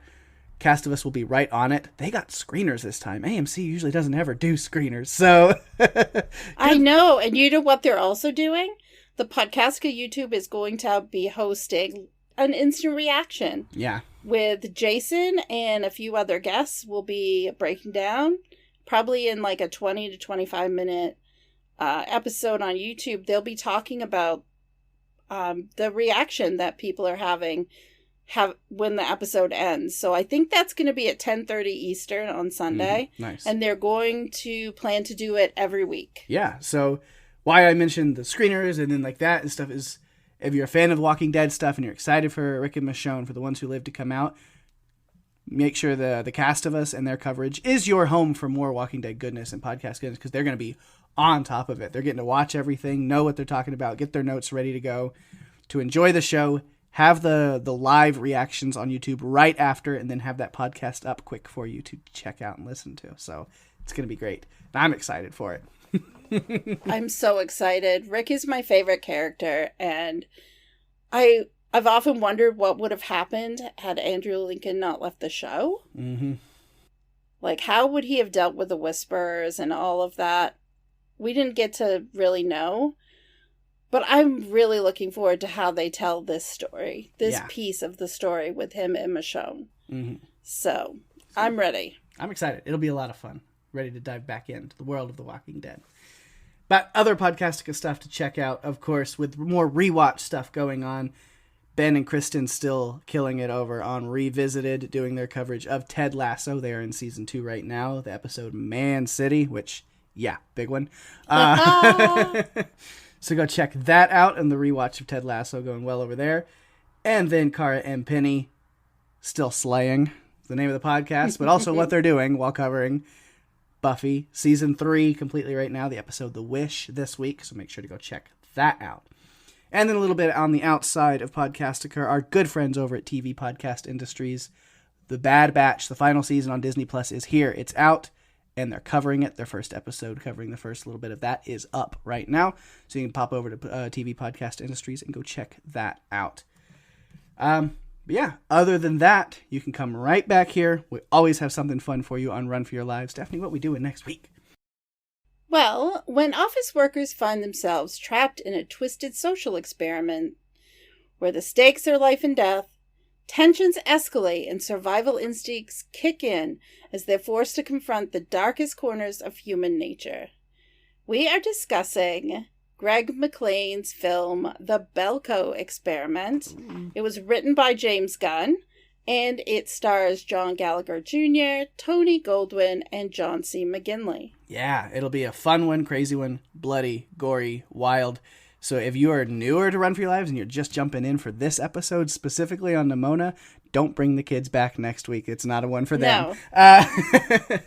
cast of us will be right on it. They got screeners this time. AMC usually doesn't ever do screeners, so I know. And you know what they're also doing? The Podcastica YouTube is going to be hosting an instant reaction. Yeah. With Jason and a few other guests. We'll be breaking down, probably in like a 20 to 25 minute episode on YouTube. They'll be talking about the reaction that people are having when the episode ends. So I think that's going to be at 10:30 Eastern on Sunday. Nice. And they're going to plan to do it every week. Yeah. So why I mentioned the screeners and then like that and stuff is, if you're a fan of Walking Dead stuff and you're excited for Rick and Michonne, for The Ones Who Live to come out, make sure the cast of us and their coverage is your home for more Walking Dead goodness and podcast goodness, because they're going to be on top of it. They're getting to watch everything, know what they're talking about, get their notes ready to go, to enjoy the show have the live reactions on YouTube right after, and then have that podcast up quick for you to check out and listen to. So it's going to be great. And I'm excited for it. I'm so excited. Rick is my favorite character, and I've often wondered what would have happened had Andrew Lincoln not left the show. Mm-hmm. Like, how would he have dealt with the Whisperers and all of that? We didn't get to really know. But I'm really looking forward to how they tell this story, this piece of the story with him and Michonne. Mm-hmm. So, I'm ready. I'm excited. It'll be a lot of fun. Ready to dive back into the world of The Walking Dead. But other Podcastica stuff to check out, of course, with more rewatch stuff going on. Ben and Kristen still killing it over on Revisited, doing their coverage of Ted Lasso. They are in season 2 right now. The episode Man City, which, yeah, big one. So go check that out, and the rewatch of Ted Lasso going well over there. And then Cara and Penny, still slaying, the name of the podcast, but also what they're doing while covering Buffy. Season 3 completely right now, the episode The Wish this week, so make sure to go check that out. And then a little bit on the outside of Podcastica, our good friends over at TV Podcast Industries. The Bad Batch, the final season on Disney Plus is here. It's out. And they're covering it. Their first episode, covering the first little bit of that, is up right now. So you can pop over to TV Podcast Industries and go check that out. But yeah, other than that, you can come right back here. We always have something fun for you on Run for Your Lives. Daphne, what we doing next week? Well, when office workers find themselves trapped in a twisted social experiment where the stakes are life and death, tensions escalate and survival instincts kick in as they're forced to confront the darkest corners of human nature. We are discussing Greg McLean's film, The Belko Experiment. It was written by James Gunn, and it stars John Gallagher Jr., Tony Goldwyn, and John C. McGinley. Yeah, it'll be a fun one, crazy one, bloody, gory, wild. So if you are newer to Run for Your Lives and you're just jumping in for this episode specifically on Nimona, don't bring the kids back next week. It's not a one for them. No.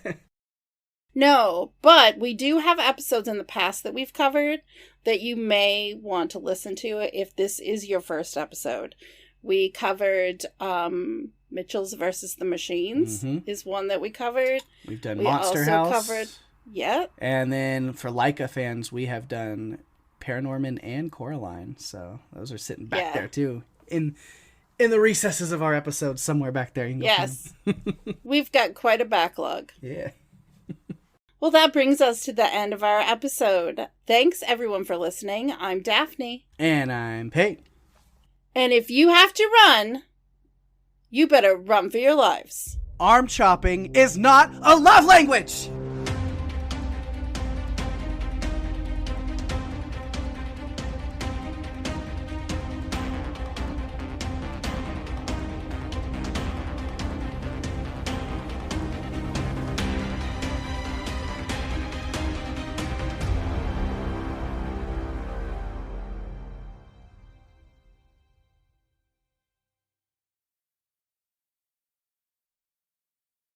No, but we do have episodes in the past that we've covered that you may want to listen to if this is your first episode. We covered Mitchell's versus the Machines is one that we covered. We've done Monster House. Yeah. And then for Leica fans, we have done Paranorman and Coraline, so those are sitting back there too in the recesses of our episodes somewhere back there. Yes. We've got quite a backlog. Yeah. Well, that brings us to the end of our episode. Thanks everyone for listening. I'm Daphne. And I'm Pate. And if you have to run, you better run for your lives. Arm chopping is not a love language!